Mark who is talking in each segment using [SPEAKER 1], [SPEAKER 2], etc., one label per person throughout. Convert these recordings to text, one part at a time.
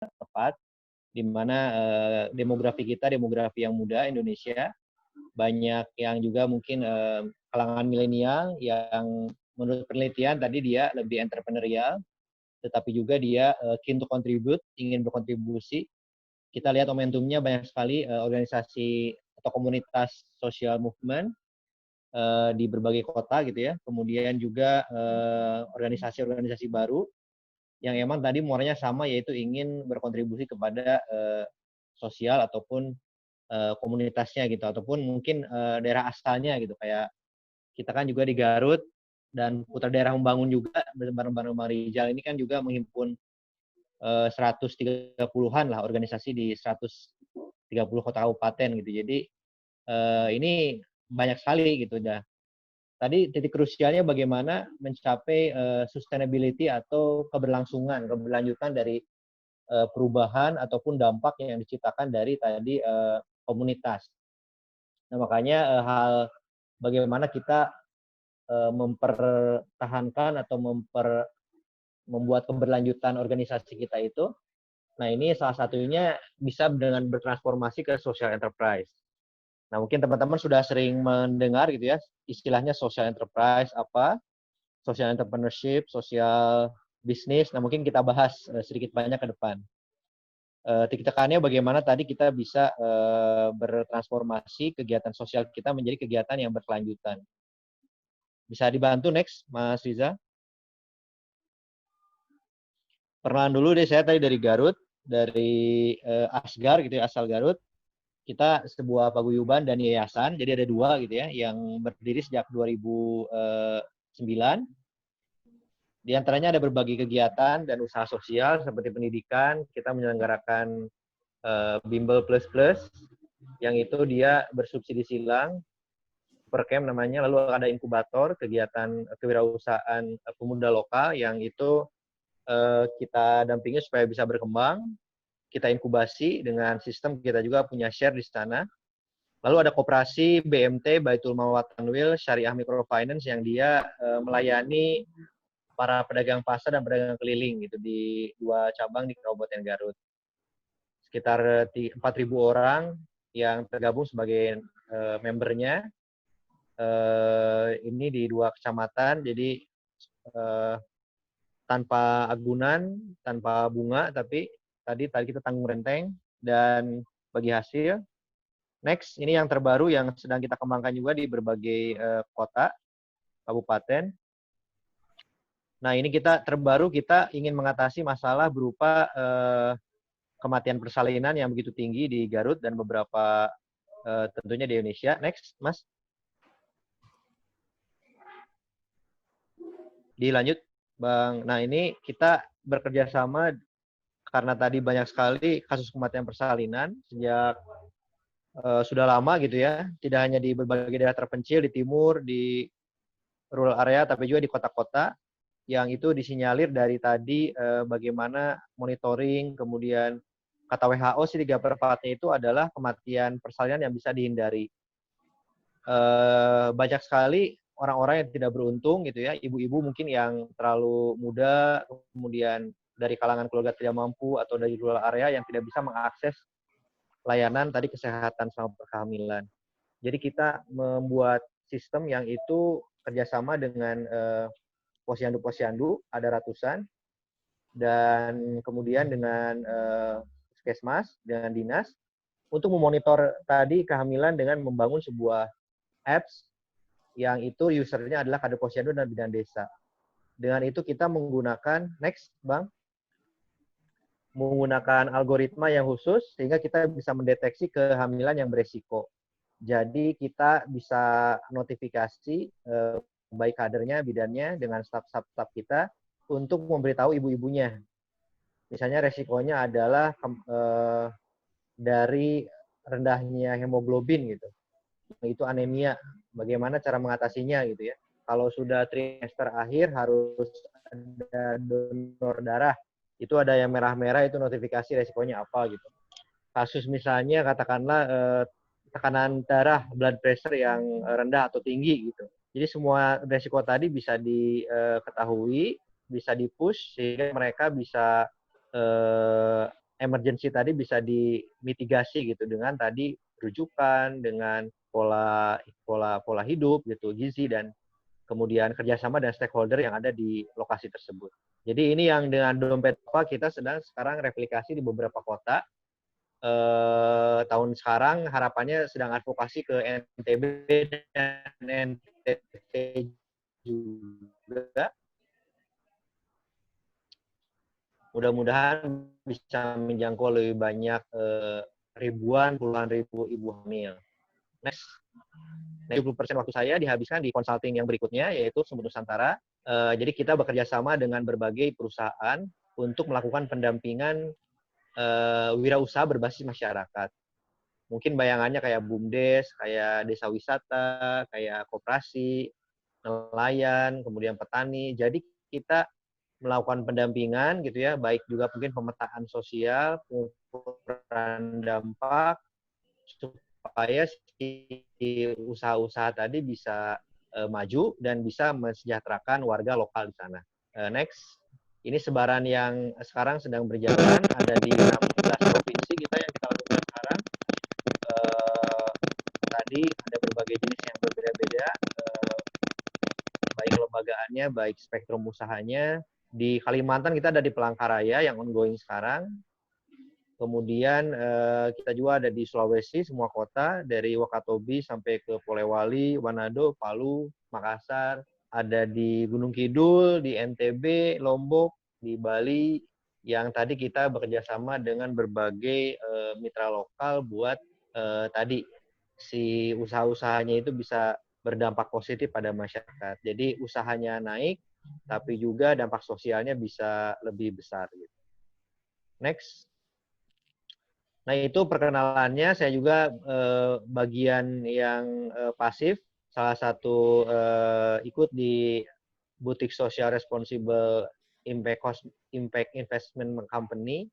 [SPEAKER 1] tepat, di mana demografi kita demografi yang muda Indonesia, banyak yang juga mungkin kalangan milenial yang menurut penelitian tadi dia lebih entrepreneurial, tetapi juga dia keen to contribute, ingin berkontribusi. Kita lihat momentumnya banyak sekali organisasi atau komunitas social movement di berbagai kota gitu ya. Kemudian juga organisasi-organisasi baru yang emang tadi muaranya sama, yaitu ingin berkontribusi kepada sosial ataupun komunitasnya gitu, ataupun mungkin daerah asalnya gitu. Kayak kita kan juga di Garut dan Putra Daerah Membangun juga bareng-bareng Bang Rijal ini kan juga menghimpun 130-an lah organisasi di 130 kota kabupaten gitu. Jadi ini banyak sekali gitu dah. Tadi titik krusialnya bagaimana mencapai sustainability atau keberlanjutan dari perubahan ataupun dampak yang diciptakan dari tadi komunitas. Nah, makanya hal bagaimana kita mempertahankan atau membuat keberlanjutan organisasi kita itu. Nah, ini salah satunya bisa dengan bertransformasi ke social enterprise. Nah, mungkin teman-teman sudah sering mendengar gitu ya, istilahnya social enterprise apa, social entrepreneurship, social business. Nah, mungkin kita bahas sedikit banyak ke depan. Titik tekannya bagaimana tadi kita bisa bertransformasi kegiatan sosial kita menjadi kegiatan yang berkelanjutan. Bisa dibantu next, Mas Riza? Perkenalan dulu deh, saya tadi dari Garut, dari Asgar gitu ya, asal Garut. Kita sebuah paguyuban dan yayasan, jadi ada dua gitu ya, yang berdiri sejak 2009. Di antaranya ada berbagai kegiatan dan usaha sosial seperti pendidikan. Kita menyelenggarakan Bimbel Plus Plus, yang itu dia bersubsidi silang, Perkem namanya. Lalu ada inkubator, kegiatan kewirausahaan pemuda lokal, yang itu kita dampingi supaya bisa berkembang. Kita inkubasi dengan sistem, kita juga punya share di sana. Lalu ada koperasi BMT, Baitul Mal Tanwil Syariah Microfinance, yang dia melayani para pedagang pasar dan pedagang keliling gitu di 2 cabang di Kabupaten Garut. Sekitar 4.000 orang yang tergabung sebagai membernya. Ini di 2 kecamatan, jadi tanpa agunan, tanpa bunga, tapi tadi kita tanggung renteng dan bagi hasil. Next, ini yang terbaru yang sedang kita kembangkan juga di berbagai kota, kabupaten. Nah, ini kita ingin mengatasi masalah berupa kematian persalinan yang begitu tinggi di Garut dan beberapa tentunya di Indonesia. Next, Mas. Dilanjut, Bang. Nah, ini kita bekerja sama karena tadi banyak sekali kasus kematian persalinan sejak sudah lama gitu ya, tidak hanya di berbagai daerah terpencil, di timur, di rural area, tapi juga di kota-kota, yang itu disinyalir dari tadi bagaimana monitoring, kemudian kata WHO sih 3/4-nya itu adalah kematian persalinan yang bisa dihindari. Banyak sekali orang-orang yang tidak beruntung gitu ya, ibu-ibu mungkin yang terlalu muda, kemudian dari kalangan keluarga tidak mampu, atau dari rural area yang tidak bisa mengakses layanan tadi kesehatan selama kehamilan. Jadi kita membuat sistem yang itu kerjasama dengan posyandu-posyandu, ada ratusan, dan kemudian dengan puskesmas, dengan dinas, untuk memonitor tadi kehamilan dengan membangun sebuah apps yang itu usernya adalah kader posyandu dan bidan desa. Dengan itu kita menggunakan, next Bang, menggunakan algoritma yang khusus sehingga kita bisa mendeteksi kehamilan yang beresiko. Jadi kita bisa notifikasi baik kadernya, bidannya dengan staf-staf kita untuk memberitahu ibu-ibunya. Misalnya resikonya adalah dari rendahnya hemoglobin gitu. Itu anemia. Bagaimana cara mengatasinya gitu ya. Kalau sudah trimester akhir harus ada donor darah. Itu ada yang merah-merah, itu notifikasi resikonya apa gitu. Kasus misalnya katakanlah tekanan darah, blood pressure yang rendah atau tinggi gitu. Jadi semua resiko tadi bisa diketahui, bisa di-push sehingga mereka bisa emergency tadi bisa dimitigasi gitu dengan tadi rujukan, dengan pola hidup gitu, gizi, dan kemudian kerjasama dan stakeholder yang ada di lokasi tersebut. Jadi ini yang dengan dompet apa kita sedang sekarang replikasi di beberapa kota. Tahun sekarang harapannya sedang advokasi ke NTB dan NTT juga. Mudah-mudahan bisa menjangkau lebih banyak ribuan, puluhan ribu ibu hamil. Next. 70% waktu saya dihabiskan di consulting yang berikutnya, yaitu Sumber Nusantara. Jadi kita bekerja sama dengan berbagai perusahaan untuk melakukan pendampingan wirausaha berbasis masyarakat. Mungkin bayangannya kayak BUMDes, kayak desa wisata, kayak koperasi, nelayan, kemudian petani. Jadi kita melakukan pendampingan gitu ya, baik juga mungkin pemetaan sosial, pengukuran dampak, supaya si usaha-usaha tadi bisa maju dan bisa mensejahterakan warga lokal di sana. Next, ini sebaran yang sekarang sedang berjalan, ada di 16 provinsi kita yang kita lakukan sekarang. Tadi ada berbagai jenis yang berbeda-beda, baik lembagaannya, baik spektrum usahanya. Di Kalimantan kita ada di Palangkaraya yang ongoing sekarang. Kemudian kita juga ada di Sulawesi, semua kota, dari Wakatobi sampai ke Polewali, Manado, Palu, Makassar. Ada di Gunung Kidul, di NTB, Lombok, di Bali, yang tadi kita bekerja sama dengan berbagai mitra lokal buat tadi si usaha-usahanya itu bisa berdampak positif pada masyarakat. Jadi usahanya naik, tapi juga dampak sosialnya bisa lebih besar. Next. Nah, itu perkenalannya. Saya juga bagian yang pasif, salah satu ikut di Boutique Social Responsible Impact Investment Company,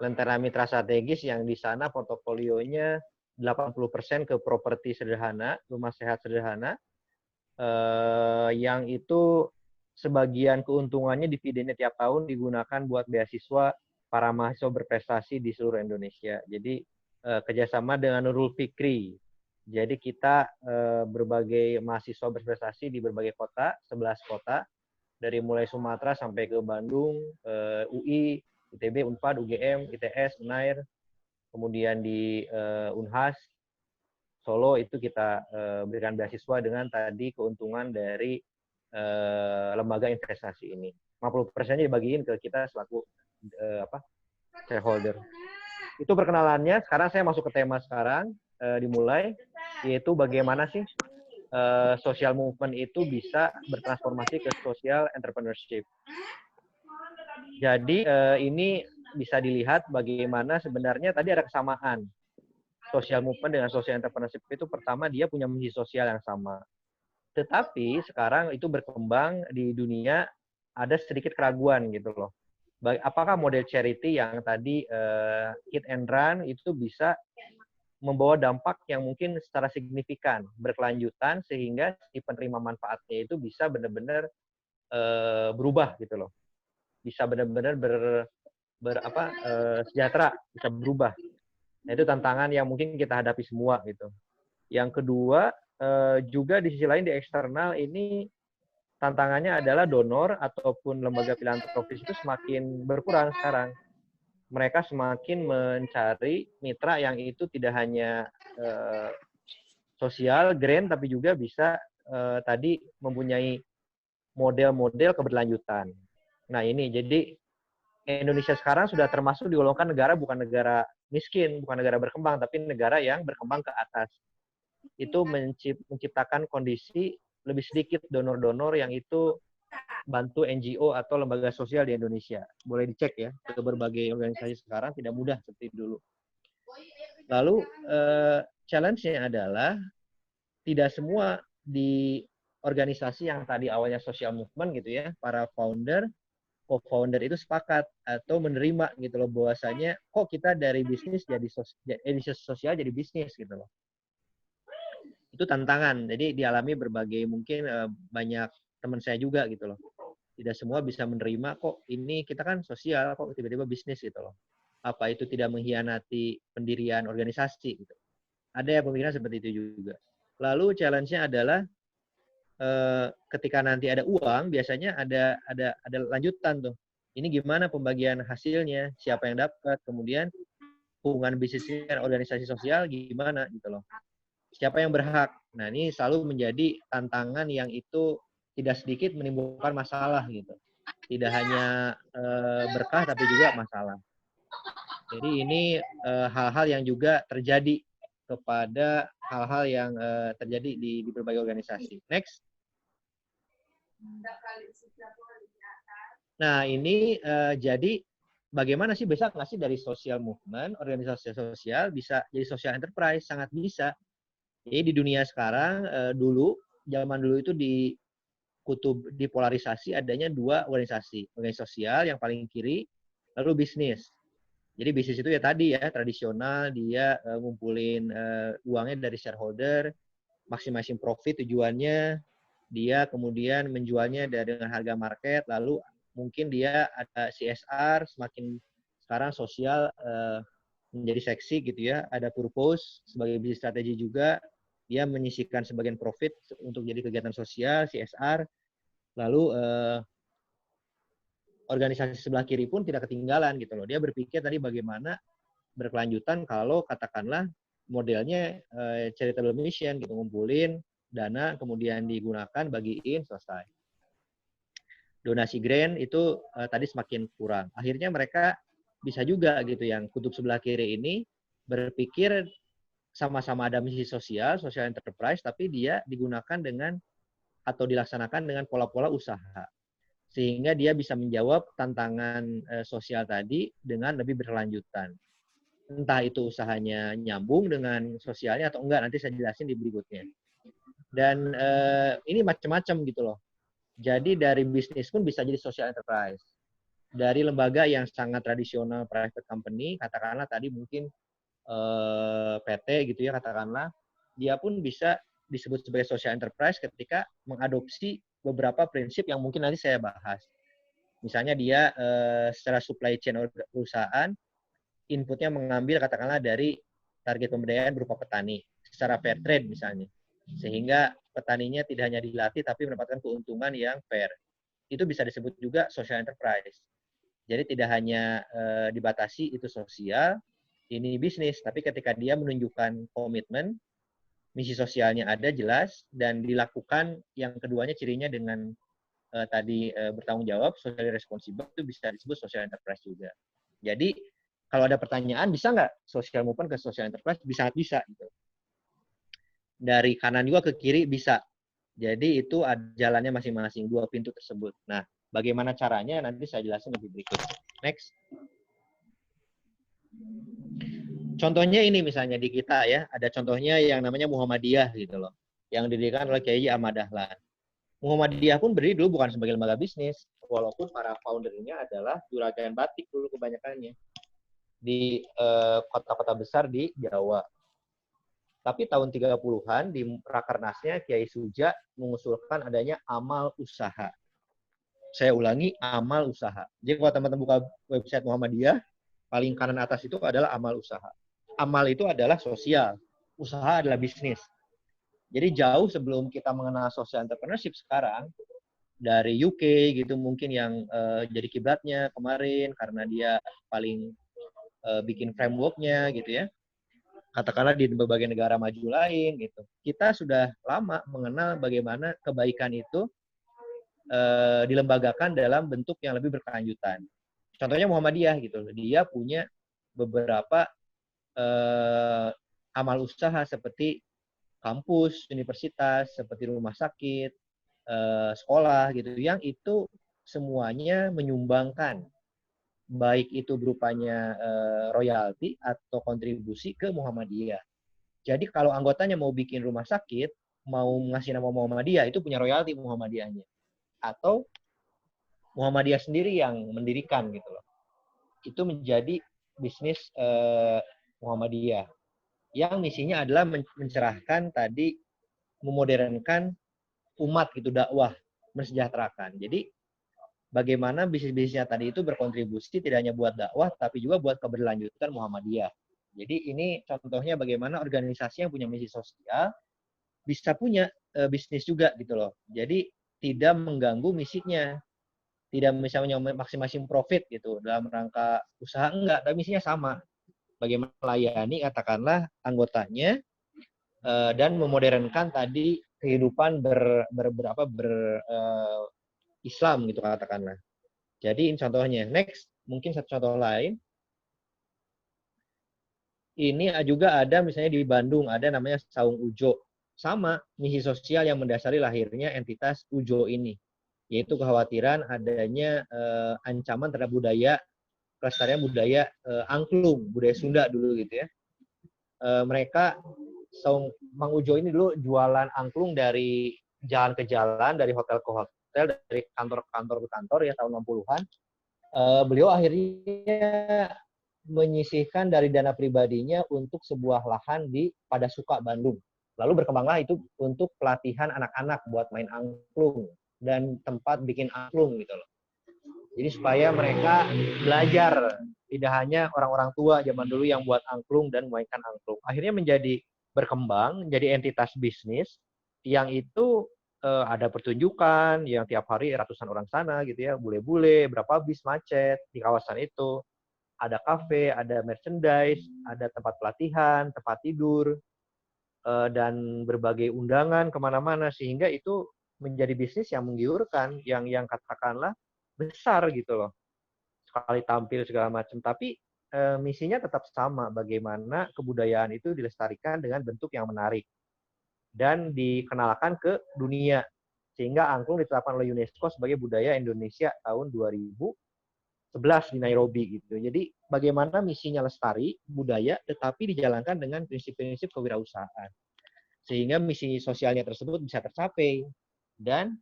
[SPEAKER 1] Lentera Mitra Strategis, yang di sana portofolionya 80% ke properti sederhana, rumah sehat sederhana, yang itu sebagian keuntungannya dividennya tiap tahun digunakan buat beasiswa para mahasiswa berprestasi di seluruh Indonesia. Jadi kerjasama dengan Nurul Fikri. Jadi kita berbagai mahasiswa berprestasi di berbagai kota, 11 kota, dari mulai Sumatera sampai ke Bandung, UI, ITB, Unpad, UGM, ITS, UNAIR, kemudian di Unhas, Solo, itu kita berikan beasiswa dengan tadi keuntungan dari lembaga investasi ini. 50%-nya dibagiin ke kita selaku shareholder. Itu perkenalannya. Sekarang saya masuk ke tema sekarang, dimulai, yaitu bagaimana sih social movement itu bisa bertransformasi ke social entrepreneurship. Jadi ini bisa dilihat bagaimana sebenarnya tadi ada kesamaan. Social movement dengan social entrepreneurship itu pertama dia punya misi sosial yang sama. Tetapi sekarang itu berkembang di dunia, ada sedikit keraguan gitu loh. Apakah model charity yang tadi hit and run itu bisa membawa dampak yang mungkin secara signifikan, berkelanjutan, sehingga si penerima manfaatnya itu bisa benar-benar berubah gitu loh. Bisa benar-benar sejahtera, bisa berubah. Nah, itu tantangan yang mungkin kita hadapi semua gitu. Yang kedua, juga di sisi lain di eksternal ini tantangannya adalah donor ataupun lembaga filantropis itu semakin berkurang sekarang. Mereka semakin mencari mitra yang itu tidak hanya sosial, grant, tapi juga bisa tadi mempunyai model-model keberlanjutan. Nah ini, jadi Indonesia sekarang sudah termasuk digolongkan negara bukan negara miskin, bukan negara berkembang, tapi negara yang berkembang ke atas. Itu menciptakan kondisi lebih sedikit donor-donor yang itu bantu NGO atau lembaga sosial di Indonesia. Boleh dicek ya, ke berbagai organisasi sekarang tidak mudah seperti dulu. Lalu challenge-nya adalah tidak semua di organisasi yang tadi awalnya social movement gitu ya, para founder, co-founder itu sepakat atau menerima gitu loh, bahwasanya kok kita dari bisnis jadi sosial jadi bisnis gitu loh. Itu tantangan. Jadi dialami berbagai mungkin banyak teman saya juga gitu loh. Tidak semua bisa menerima kok ini kita kan sosial kok tiba-tiba bisnis gitu loh. apa itu tidak mengkhianati pendirian organisasi gitu. Ada yang pemikiran seperti itu juga. Lalu challenge-nya adalah ketika nanti ada uang, biasanya ada lanjutan tuh. Ini gimana pembagian hasilnya, siapa yang dapat, kemudian hubungan bisnisnya dan organisasi sosial gimana gitu loh. Siapa yang berhak. Nah, ini selalu menjadi tantangan yang itu tidak sedikit menimbulkan masalah gitu. Tidak hanya berkah tapi juga masalah. Jadi ini hal-hal yang juga terjadi kepada hal-hal yang terjadi di berbagai organisasi. Next. Nah, ini jadi bagaimana sih bisa nggak sih dari social movement, organisasi sosial bisa jadi social enterprise? Sangat bisa. Jadi di dunia sekarang, zaman dulu itu di kutub dipolarisasi adanya dua organisasi. Organisasi sosial yang paling kiri, lalu bisnis. Jadi bisnis itu ya tadi ya, tradisional, dia ngumpulin uangnya dari shareholder, maximizing profit tujuannya, dia kemudian menjualnya dengan harga market, lalu mungkin dia ada CSR, semakin sekarang sosial menjadi seksi gitu ya, ada purpose sebagai bisnis strategi juga, dia menyisihkan sebagian profit untuk jadi kegiatan sosial, CSR, lalu organisasi sebelah kiri pun tidak ketinggalan gitu loh, dia berpikir tadi bagaimana berkelanjutan kalau katakanlah modelnya charitable mission gitu, ngumpulin dana kemudian digunakan bagiin selesai. Donasi grant itu tadi semakin kurang. Akhirnya mereka bisa juga gitu yang kutub sebelah kiri ini berpikir sama-sama ada misi sosial, social enterprise, tapi dia digunakan dengan atau dilaksanakan dengan pola-pola usaha. Sehingga dia bisa menjawab tantangan sosial tadi dengan lebih berkelanjutan. Entah itu usahanya nyambung dengan sosialnya atau enggak, nanti saya jelasin di berikutnya. Dan ini macam-macam gitu loh. Jadi dari bisnis pun bisa jadi social enterprise. Dari lembaga yang sangat tradisional private company, katakanlah tadi mungkin PT gitu ya katakanlah, dia pun bisa disebut sebagai social enterprise ketika mengadopsi beberapa prinsip yang mungkin nanti saya bahas. Misalnya dia secara supply chain perusahaan, inputnya mengambil katakanlah dari target pemberdayaan berupa petani, secara fair trade misalnya. Sehingga petaninya tidak hanya dilatih tapi mendapatkan keuntungan yang fair. Itu bisa disebut juga social enterprise. Jadi tidak hanya dibatasi itu sosial, ini bisnis, tapi ketika dia menunjukkan komitmen, misi sosialnya ada jelas dan dilakukan yang keduanya cirinya dengan tadi bertanggung jawab, socially responsible, itu bisa disebut social enterprise juga. Jadi kalau ada pertanyaan bisa nggak social movement ke social enterprise? Bisa gitu. Dari kanan juga ke kiri bisa. Jadi itu ada jalannya masing-masing, dua pintu tersebut. Nah, bagaimana caranya nanti saya jelasin lebih berikut. Next. Contohnya ini misalnya di kita ya, ada contohnya yang namanya Muhammadiyah gitu loh. Yang didirikan oleh Kiai Ahmad Dahlan. Muhammadiyah pun berdiri dulu bukan sebagai lembaga bisnis, walaupun para foundernya adalah juragan batik dulu kebanyakannya di kota-kota besar di Jawa. Tapi tahun 30-an di Rakernasnya Kiai Suja mengusulkan adanya amal usaha. Saya ulangi, amal usaha. Jadi kalau teman-teman buka website Muhammadiyah, paling kanan atas itu adalah amal usaha. Amal itu adalah sosial, usaha adalah bisnis. Jadi jauh sebelum kita mengenal social entrepreneurship sekarang, dari UK gitu mungkin yang jadi kiblatnya kemarin karena dia paling bikin frameworknya gitu ya. Katakanlah di berbagai negara maju lain gitu. Kita sudah lama mengenal bagaimana kebaikan itu dilembagakan dalam bentuk yang lebih berkelanjutan. Contohnya Muhammadiyah gitu. Dia punya beberapa amal usaha seperti kampus, universitas, seperti rumah sakit, sekolah gitu, yang itu semuanya menyumbangkan baik itu berupanya royalti atau kontribusi ke Muhammadiyah. Jadi kalau anggotanya mau bikin rumah sakit, mau ngasih nama Muhammadiyah, itu punya royalti Muhammadiyahnya. Atau Muhammadiyah sendiri yang mendirikan gitu loh. Itu menjadi bisnis Muhammadiyah. Yang misinya adalah mencerahkan tadi, memodernkan umat gitu, dakwah, mensejahterakan. Jadi bagaimana bisnis-bisnisnya tadi itu berkontribusi tidak hanya buat dakwah, tapi juga buat keberlanjutan Muhammadiyah. Jadi ini contohnya bagaimana organisasi yang punya misi sosial bisa punya bisnis juga gitu loh. Jadi tidak mengganggu misinya, tidak misalnya maksimasi profit gitu dalam rangka usaha, enggak, tapi misinya sama. Bagaimana melayani katakanlah anggotanya dan memodernkan tadi kehidupan Islam gitu katakanlah. Jadi ini contohnya. Next, mungkin satu contoh lain. Ini juga ada misalnya di Bandung, ada namanya Saung Ujo. Sama, misi sosial yang mendasari lahirnya entitas Ujo ini. Yaitu kekhawatiran adanya ancaman terhadap budaya, kelestarian budaya angklung, budaya Sunda dulu gitu ya. Mereka, Saung Mang Ujo ini dulu jualan angklung dari jalan ke jalan, dari hotel ke hotel, dari kantor ke kantor ya tahun 60-an. Beliau akhirnya menyisihkan dari dana pribadinya untuk sebuah lahan di Padasuka, Bandung. Lalu berkembanglah itu untuk pelatihan anak-anak buat main angklung dan tempat bikin angklung gitu loh. Jadi supaya mereka belajar, tidak hanya orang-orang tua zaman dulu yang buat angklung dan memainkan angklung. Akhirnya menjadi berkembang, menjadi entitas bisnis yang itu ada pertunjukan yang tiap hari ratusan orang sana gitu ya, bule-bule, berapa bis macet di kawasan itu. Ada kafe, ada merchandise, ada tempat pelatihan, tempat tidur, dan berbagai undangan kemana-mana, sehingga itu menjadi bisnis yang menggiurkan, yang katakanlah besar gitu loh. Sekali tampil segala macam, tapi misinya tetap sama, bagaimana kebudayaan itu dilestarikan dengan bentuk yang menarik dan dikenalkan ke dunia, sehingga angklung ditetapkan oleh UNESCO sebagai budaya Indonesia tahun 2011 di Nairobi gitu. Jadi bagaimana misinya lestari budaya tetapi dijalankan dengan prinsip-prinsip kewirausahaan. Sehingga misi sosialnya tersebut bisa tercapai dan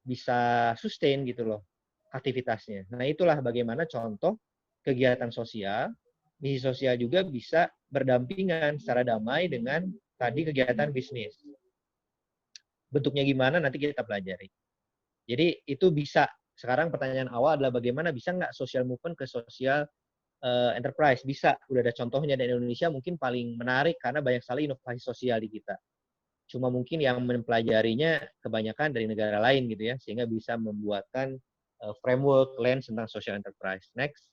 [SPEAKER 1] bisa sustain gitu loh aktivitasnya. Nah, itulah bagaimana contoh kegiatan sosial, misi sosial juga bisa berdampingan secara damai dengan tadi kegiatan bisnis. Bentuknya gimana nanti kita pelajari. Jadi itu bisa. Sekarang pertanyaan awal adalah bagaimana bisa nggak social movement ke social enterprise? Bisa. Udah ada contohnya di Indonesia, mungkin paling menarik karena banyak sekali inovasi sosial di kita. Cuma mungkin yang mempelajarinya kebanyakan dari negara lain gitu ya, sehingga bisa membuatkan framework lens tentang social enterprise. Next.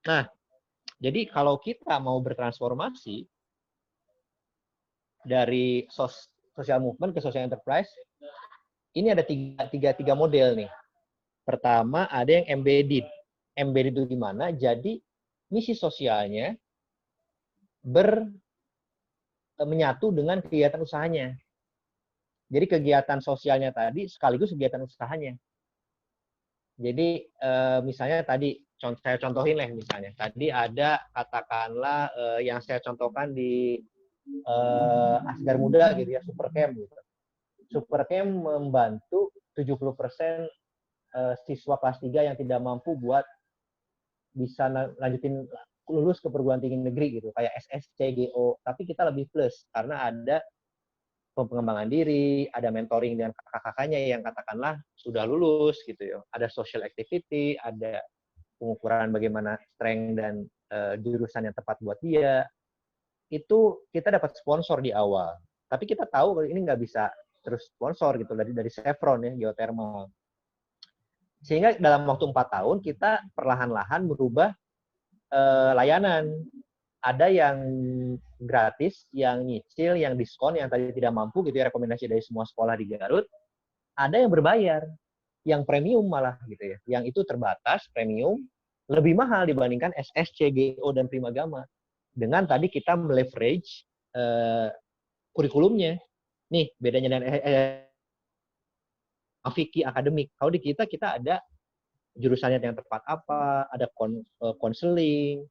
[SPEAKER 1] Nah, jadi kalau kita mau bertransformasi dari social movement ke social enterprise, ini ada tiga model nih. Pertama, ada yang embedded. Embedded itu gimana? Jadi, misi sosialnya menyatu dengan kegiatan usahanya. Jadi, kegiatan sosialnya tadi sekaligus kegiatan usahanya. Jadi, misalnya tadi, saya contohin lah misalnya. Tadi ada, katakanlah, yang saya contohkan di Asgar Muda gitu ya, Supercamp gitu. Supercamp membantu 70% siswa kelas 3 yang tidak mampu buat bisa lanjutin lulus ke perguruan tinggi negeri gitu, kayak SSCGO. Tapi kita lebih plus karena ada pengembangan diri, ada mentoring dengan kakak-kakaknya yang katakanlah sudah lulus gitu ya. Ada social activity, ada pengukuran bagaimana strength dan jurusan yang tepat buat dia. Itu kita dapat sponsor di awal. Tapi kita tahu kalau ini nggak bisa terus sponsor gitu dari Chevron ya, geothermal. Sehingga dalam waktu 4 tahun kita perlahan-lahan merubah layanan. Ada yang gratis, yang nyicil, yang diskon, yang tadi tidak mampu gitu ya, rekomendasi dari semua sekolah di Garut. Ada yang berbayar, yang premium malah gitu ya. Yang itu terbatas, premium, lebih mahal dibandingkan SSCGO dan Primagama. Dengan tadi kita meleverage kurikulumnya. Nih, bedanya dengan fikih akademik. Kalau di kita ada jurusannya yang tepat apa, ada konseling,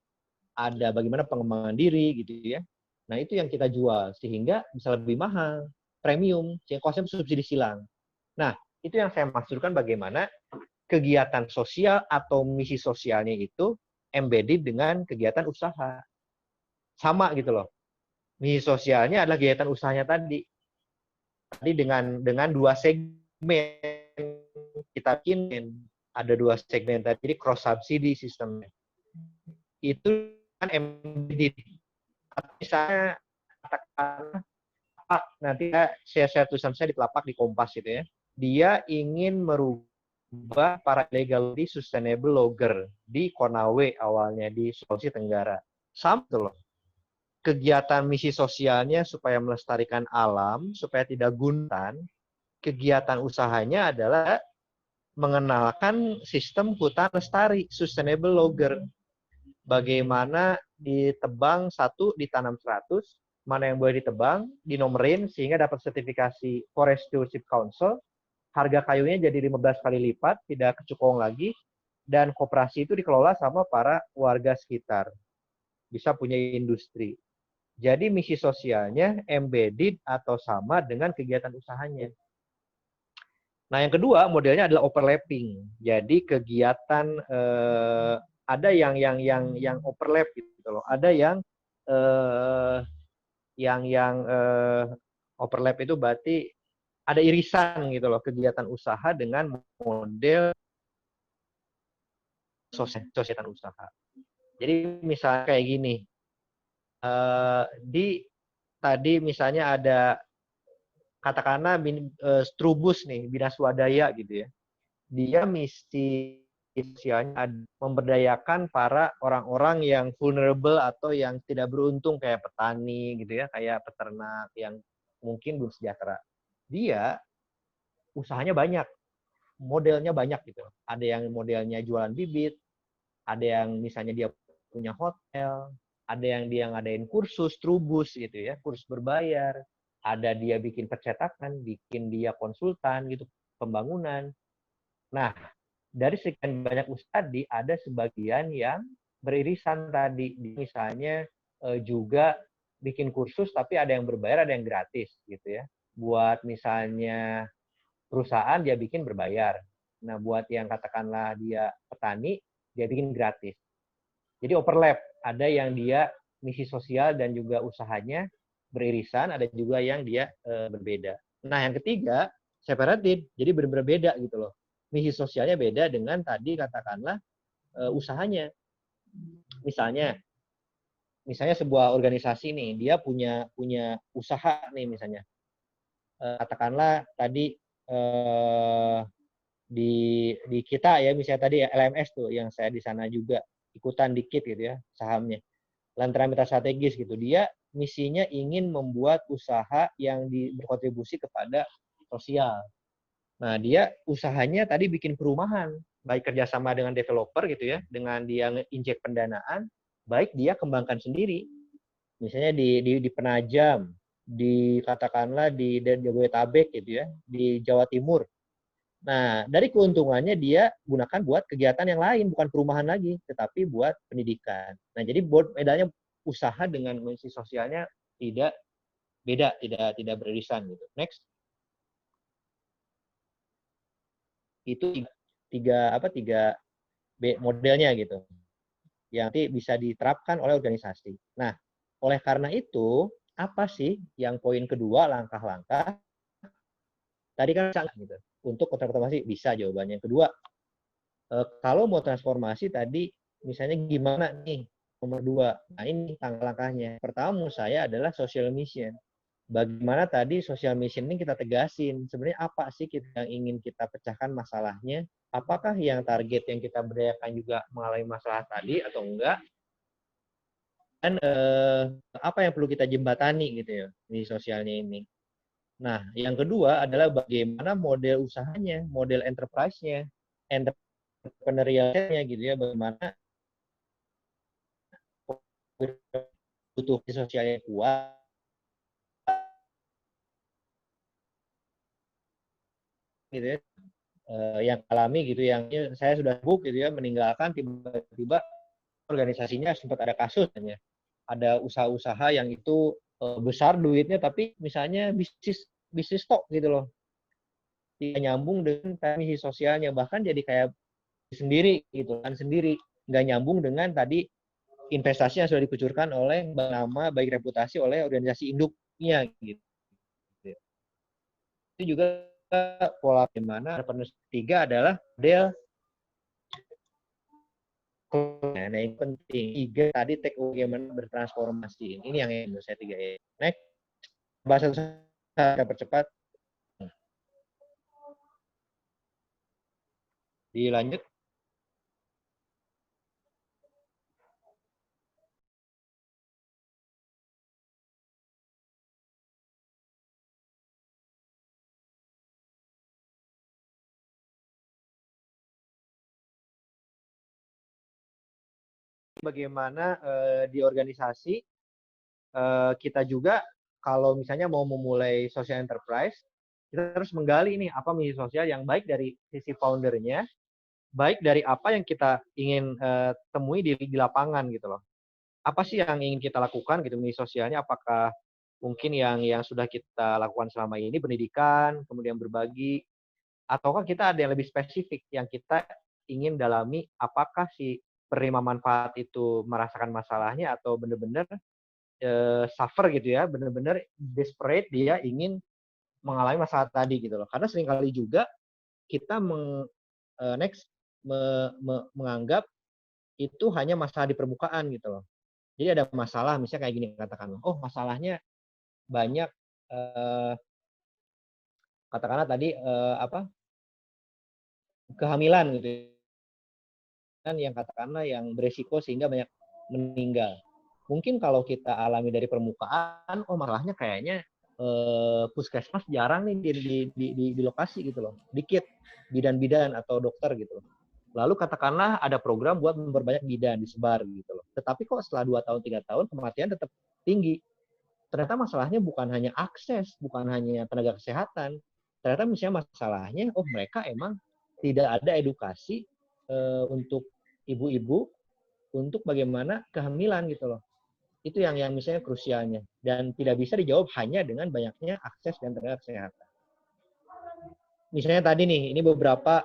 [SPEAKER 1] ada bagaimana pengembangan diri gitu ya. Nah, itu yang kita jual sehingga bisa lebih mahal, premium, sehingga konsep subsidi silang. Nah, itu yang saya maksudkan bagaimana kegiatan sosial atau misi sosialnya itu embedded dengan kegiatan usaha. Sama gitu loh. Misi sosialnya adalah kegiatan usahanya tadi. tadi dengan dua segmen kita bikin ada dua segmen tadi, jadi cross subsidi sistemnya. Itu kan embedded. Misalnya katakan Pak, nanti share tulisan saya di telapak di Kompas gitu ya. Dia ingin merubah para illegal di sustainable logger di Konawe awalnya di Sulawesi Tenggara. Sama tuh loh. Kegiatan misi sosialnya supaya melestarikan alam, supaya tidak guntan, kegiatan usahanya adalah mengenalkan sistem hutan lestari, sustainable logger. Bagaimana ditebang 1, ditanam 100, mana yang boleh ditebang, dinomerin sehingga dapat sertifikasi Forest Stewardship Council, harga kayunya jadi 15 kali lipat, tidak kecukong lagi, dan koperasi itu dikelola sama para warga sekitar. Bisa punya industri. Jadi misi sosialnya embedded atau sama dengan kegiatan usahanya. Nah, yang kedua modelnya adalah overlapping. Jadi kegiatan ada yang overlap gitu loh. Ada yang overlap itu berarti ada irisan gitu loh, kegiatan usaha dengan model sosial usaha. Jadi misalnya kayak gini, tadi misalnya ada katakanlah Strubus nih, Bina Swadaya gitu ya. Dia misi sosialnya memberdayakan para orang-orang yang vulnerable atau yang tidak beruntung kayak petani gitu ya, kayak peternak yang mungkin belum sejahtera. Dia usahanya banyak, modelnya banyak gitu. Ada yang modelnya jualan bibit, ada yang misalnya dia punya hotel, ada yang dia ngadain kursus Trubus gitu ya, kursus berbayar, ada dia bikin percetakan, bikin dia konsultan gitu, pembangunan. Nah, dari sekian banyak usaha tadi, ada sebagian yang beririsan tadi. Misalnya juga bikin kursus, tapi ada yang berbayar, ada yang gratis gitu ya. Buat misalnya perusahaan, dia bikin berbayar. Nah, buat yang katakanlah dia petani, dia bikin gratis. Jadi overlap. Ada yang dia misi sosial dan juga usahanya beririsan, ada juga yang dia berbeda. Nah, yang ketiga, separated. Jadi benar-benar beda gitu loh. Misi sosialnya beda dengan tadi katakanlah usahanya. Misalnya sebuah organisasi nih, dia punya usaha nih misalnya. Katakanlah tadi di kita ya, misalnya tadi LMS tuh yang saya di sana juga ikutan dikit gitu ya sahamnya. Lantaran mitra strategis gitu. Dia misinya ingin membuat usaha yang berkontribusi kepada sosial. Nah, dia usahanya tadi bikin perumahan, baik kerjasama dengan developer gitu ya, dengan dia injek pendanaan, baik dia kembangkan sendiri. Misalnya di Penajam, katakanlah di Jabodetabek gitu ya, di Jawa Timur. Nah, dari keuntungannya dia gunakan buat kegiatan yang lain, bukan perumahan lagi, tetapi buat pendidikan. Nah, jadi bedanya usaha dengan misi sosialnya tidak beda, tidak beririsan gitu. Next. Itu tiga modelnya gitu yang nanti bisa diterapkan oleh organisasi. Nah, oleh karena itu apa sih yang poin kedua, langkah-langkah tadi kan gitu untuk transformasi? Bisa jawabannya. Yang kedua, kalau mau transformasi tadi misalnya gimana nih, nomor 2. Nah, ini langkah-langkahnya. Pertama menurut saya adalah social mission. Bagaimana tadi social mission ini kita tegasin, sebenarnya apa sih yang ingin kita pecahkan masalahnya, apakah yang target yang kita berdayakan juga mengalami masalah tadi atau enggak, dan apa yang perlu kita jembatani gitu ya di sosialnya ini. Nah, yang kedua adalah bagaimana model usahanya, model enterprise-nya, entrepreneurial-nya gitu ya, bagaimana butuh sosialnya kuat, gitu ya, yang alami gitu, yang saya sudah sibuk gitu ya, meninggalkan tiba-tiba organisasinya sempat ada kasus, ada usaha-usaha yang itu besar duitnya, tapi misalnya bisnis tok gitu loh, tidak nyambung dengan misi sosialnya, bahkan jadi kayak sendiri gitu kan, sendiri nggak nyambung dengan tadi investasi yang sudah dikucurkan oleh nama baik reputasi oleh organisasi induknya gitu. Itu juga pola bagaimana entrepreneur ketiga adalah model. Nah, ini penting. Tiga tadi take bagaimana bertransformasi. Ini yang menurut saya 3E. Next, bahasa saya percepat. Dilanjut. Bagaimana di organisasi kita juga kalau misalnya mau memulai social enterprise, kita harus menggali nih apa misi sosial yang baik dari sisi foundernya, baik dari apa yang kita ingin temui di lapangan gitu loh. Apa sih yang ingin kita lakukan gitu misi sosialnya? Apakah mungkin yang sudah kita lakukan selama ini pendidikan, kemudian berbagi, ataukah kita ada yang lebih spesifik yang kita ingin dalami? Apakah si penerima manfaat itu merasakan masalahnya atau benar-benar suffer gitu ya, benar-benar desperate dia ingin mengalami masalah tadi gitu loh. Karena seringkali juga kita next menganggap itu hanya masalah di permukaan gitu loh. Jadi ada masalah, misalnya kayak gini katakanlah, oh masalahnya banyak katakanlah tadi apa kehamilan gitu kan yang katakanlah yang beresiko sehingga banyak meninggal. Mungkin kalau kita alami dari permukaan, oh masalahnya kayaknya puskesmas jarang nih di lokasi gitu loh, dikit bidan-bidan atau dokter gitu loh. Lalu katakanlah ada program buat memperbanyak bidan disebar gitu loh. Tetapi kok setelah 2 tahun 3 tahun kematian tetap tinggi. Ternyata masalahnya bukan hanya akses, bukan hanya tenaga kesehatan. Ternyata misalnya masalahnya, oh mereka emang tidak ada edukasi untuk ibu-ibu untuk bagaimana kehamilan gitu loh. Itu yang misalnya krusialnya. Dan tidak bisa dijawab hanya dengan banyaknya akses dan tenaga kesehatan. Misalnya tadi nih, ini beberapa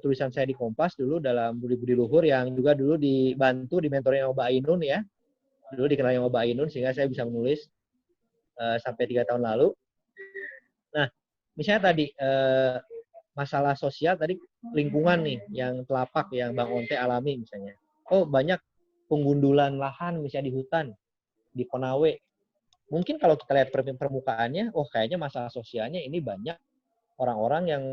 [SPEAKER 1] tulisan saya di Kompas dulu dalam Budi-Budi Luhur yang juga dulu dibantu, dimentorin sama Mbak Ainun ya. Dulu dikenal sama Mbak Ainun sehingga saya bisa menulis sampai 3 tahun lalu. Nah, misalnya tadi masalah sosial tadi lingkungan nih yang telapak yang Bang Onte alami misalnya. Oh, banyak penggundulan lahan misalnya di hutan, di Konawe. Mungkin kalau kita lihat permukaannya, oh kayaknya masalah sosialnya ini banyak orang-orang yang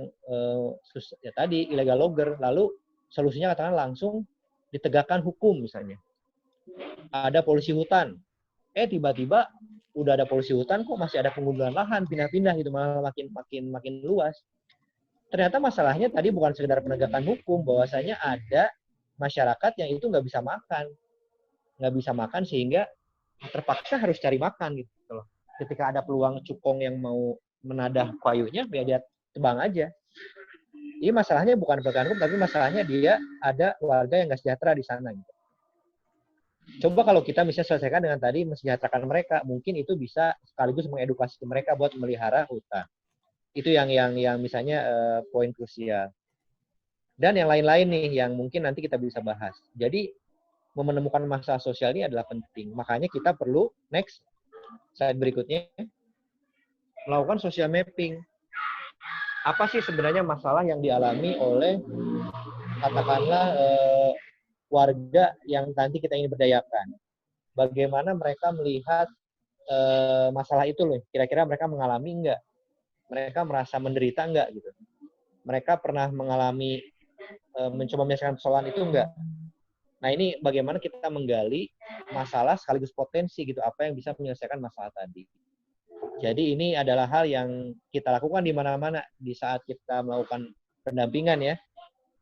[SPEAKER 1] ya tadi illegal logger. Lalu solusinya katakan langsung ditegakkan hukum misalnya. Ada polisi hutan. Tiba-tiba udah ada polisi hutan kok masih ada penggundulan lahan pindah-pindah gitu malah makin luas. Ternyata masalahnya tadi bukan sekedar penegakan hukum, bahwasanya ada masyarakat yang itu nggak bisa makan sehingga terpaksa harus cari makan gitu loh. Ketika ada peluang cukong yang mau menadah kayunya, ya dia tebang aja. Jadi masalahnya bukan penegakan hukum, tapi masalahnya dia ada warga yang nggak sejahtera di sana. Gitu. Coba kalau kita bisa selesaikan dengan tadi mensejahterakan mereka, mungkin itu bisa sekaligus mengedukasi mereka buat melihara hutan. Itu yang misalnya poin krusial. Dan yang lain-lain nih yang mungkin nanti kita bisa bahas. Jadi menemukan masalah sosial ini adalah penting. Makanya kita perlu next slide berikutnya melakukan social mapping. Apa sih sebenarnya masalah yang dialami oleh katakanlah warga yang nanti kita ingin berdayakan? Bagaimana mereka melihat masalah itu loh? Kira-kira mereka mengalami enggak? Mereka merasa menderita enggak gitu? Mereka pernah mengalami mencoba menyelesaikan persoalan itu enggak? Nah ini bagaimana kita menggali masalah sekaligus potensi gitu, apa yang bisa menyelesaikan masalah tadi. Jadi ini adalah hal yang kita lakukan di mana-mana di saat kita melakukan pendampingan ya.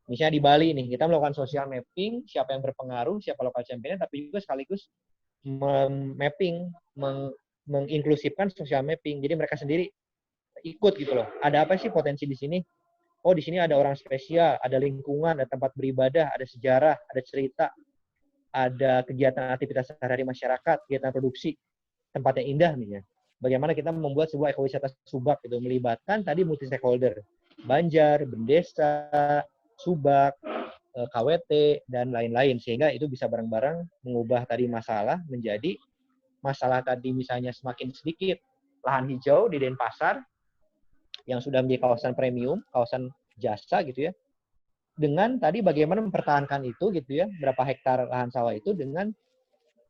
[SPEAKER 1] Misalnya di Bali nih, kita melakukan social mapping, siapa yang berpengaruh, siapa lokal championnya, tapi juga sekaligus mapping, menginklusifkan social mapping. Jadi mereka sendiri ikut gitu loh. Ada apa sih potensi di sini? Oh, di sini ada orang spesial, ada lingkungan, ada tempat beribadah, ada sejarah, ada cerita, ada kegiatan aktivitas sehari-hari masyarakat, kegiatan produksi, tempat yang indah nih ya. Bagaimana kita membuat sebuah ekowisata subak itu melibatkan tadi multi stakeholder, Banjar, Bendesa, Subak, KWT dan lain-lain sehingga itu bisa bareng-bareng mengubah tadi masalah menjadi masalah tadi misalnya semakin sedikit lahan hijau di Denpasar yang sudah menjadi kawasan premium, kawasan jasa gitu ya. Dengan tadi bagaimana mempertahankan itu gitu ya, berapa hektar lahan sawah itu dengan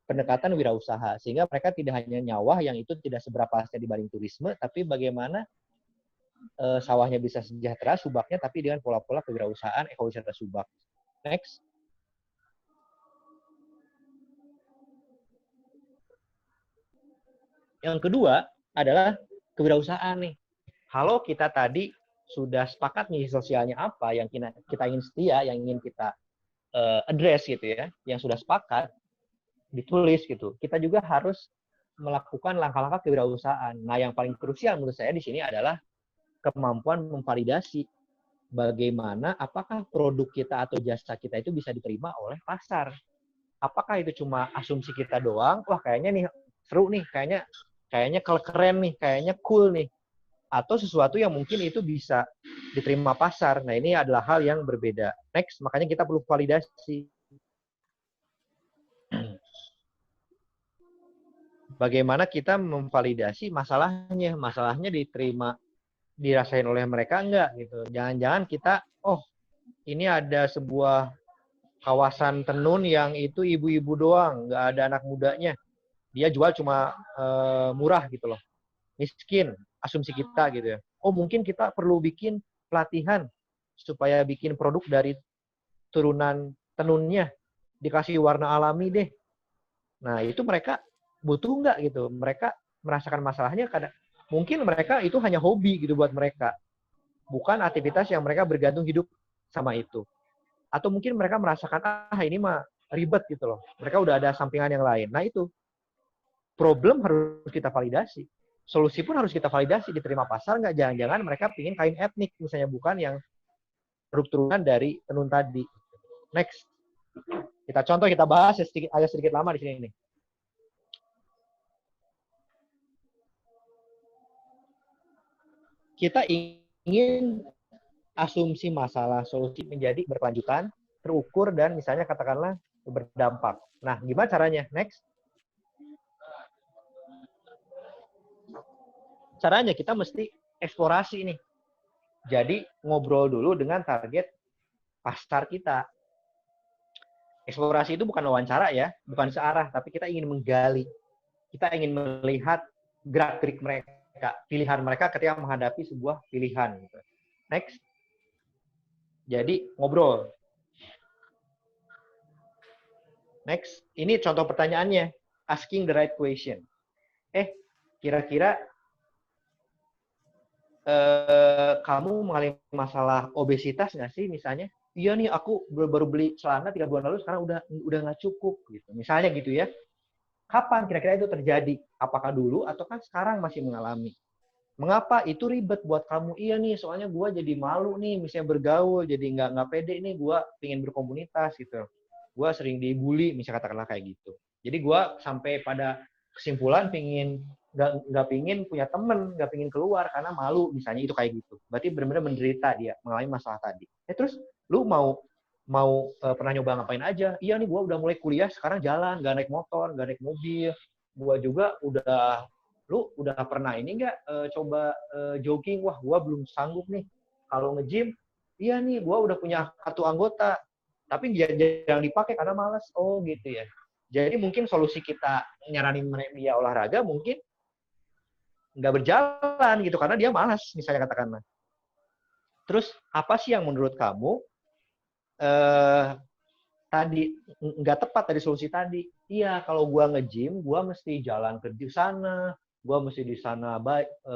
[SPEAKER 1] pendekatan wirausaha. Sehingga mereka tidak hanya nyawah yang itu tidak seberapa hasilnya dibanding turisme, tapi bagaimana sawahnya bisa sejahtera, subaknya, tapi dengan pola-pola kewirausahaan ekowisata subak. Next. Yang kedua adalah kewirausahaan nih. Kalau kita tadi sudah sepakat nih sosialnya apa yang kita ingin setia, yang ingin kita address gitu ya, yang sudah sepakat ditulis gitu. Kita juga harus melakukan langkah-langkah kewirausahaan. Nah, yang paling krusial menurut saya di sini adalah kemampuan memvalidasi bagaimana apakah produk kita atau jasa kita itu bisa diterima oleh pasar. Apakah itu cuma asumsi kita doang? Wah, kayaknya nih seru nih, kayaknya keren nih, kayaknya cool nih. Atau sesuatu yang mungkin itu bisa diterima pasar. Nah, ini adalah hal yang berbeda. Next, makanya kita perlu validasi. Bagaimana kita memvalidasi masalahnya? Masalahnya diterima, dirasain oleh mereka enggak gitu. Jangan-jangan kita, oh, ini ada sebuah kawasan tenun yang itu ibu-ibu doang, nggak ada anak mudanya. Dia jual cuma murah gitu loh. Miskin, asumsi kita gitu ya. Oh, mungkin kita perlu bikin pelatihan supaya bikin produk dari turunan tenunnya, dikasih warna alami deh. Nah, itu mereka butuh nggak gitu. Mereka merasakan masalahnya kadang mungkin mereka itu hanya hobi gitu buat mereka. Bukan aktivitas yang mereka bergantung hidup sama itu. Atau mungkin mereka merasakan, ini mah ribet gitu loh. Mereka udah ada sampingan yang lain. Nah, itu problem harus kita validasi. Solusi pun harus kita validasi, diterima pasar nggak? Jangan-jangan mereka pingin kain etnik, misalnya, bukan yang produk turunan dari tenun tadi. Next. Kita contoh, kita bahas agak sedikit lama di sini nih. Kita ingin asumsi masalah solusi menjadi berkelanjutan, terukur, dan misalnya katakanlah berdampak. Nah, gimana caranya? Next. Caranya kita mesti eksplorasi nih. Jadi ngobrol dulu dengan target pasar kita. Eksplorasi itu bukan wawancara ya, bukan searah, tapi kita ingin menggali. Kita ingin melihat gerak-gerik mereka, pilihan mereka ketika menghadapi sebuah pilihan. Next. Jadi ngobrol. Next. Ini contoh pertanyaannya. Asking the right question. Kira-kira kamu mengalami masalah obesitas nggak sih misalnya? Iya nih, aku baru beli celana 3 bulan lalu, sekarang udah nggak cukup gitu. Misalnya gitu ya. Kapan kira-kira itu terjadi? Apakah dulu atau kan sekarang masih mengalami? Mengapa itu ribet buat kamu? Iya nih, soalnya gue jadi malu nih, misalnya bergaul, jadi nggak pede nih, gue pengen berkomunitas gitu. Gue sering dibully, misalnya katakanlah kayak gitu. Jadi gue sampai pada kesimpulan nggak pingin punya temen, nggak pingin keluar karena malu, misalnya itu kayak gitu. Berarti benar-benar menderita dia, mengalami masalah tadi. Terus lu mau pernah nyoba ngapain aja? Iya nih, gue udah mulai kuliah, sekarang jalan, nggak naik motor, nggak naik mobil. Gue juga lu udah pernah ini nggak coba jogging? Wah, gue belum sanggup nih. Kalau nge-gym, iya nih, gue udah punya kartu anggota, tapi jarang dipakai karena malas. Oh gitu ya. Jadi mungkin solusi kita nyaranin dia olahraga mungkin nggak berjalan gitu karena dia malas, misalnya katakanlah. Terus apa sih yang menurut kamu tadi nggak tepat dari solusi tadi? Iya, kalau gua nge-gym, gua mesti jalan ke di sana, gua mesti di sana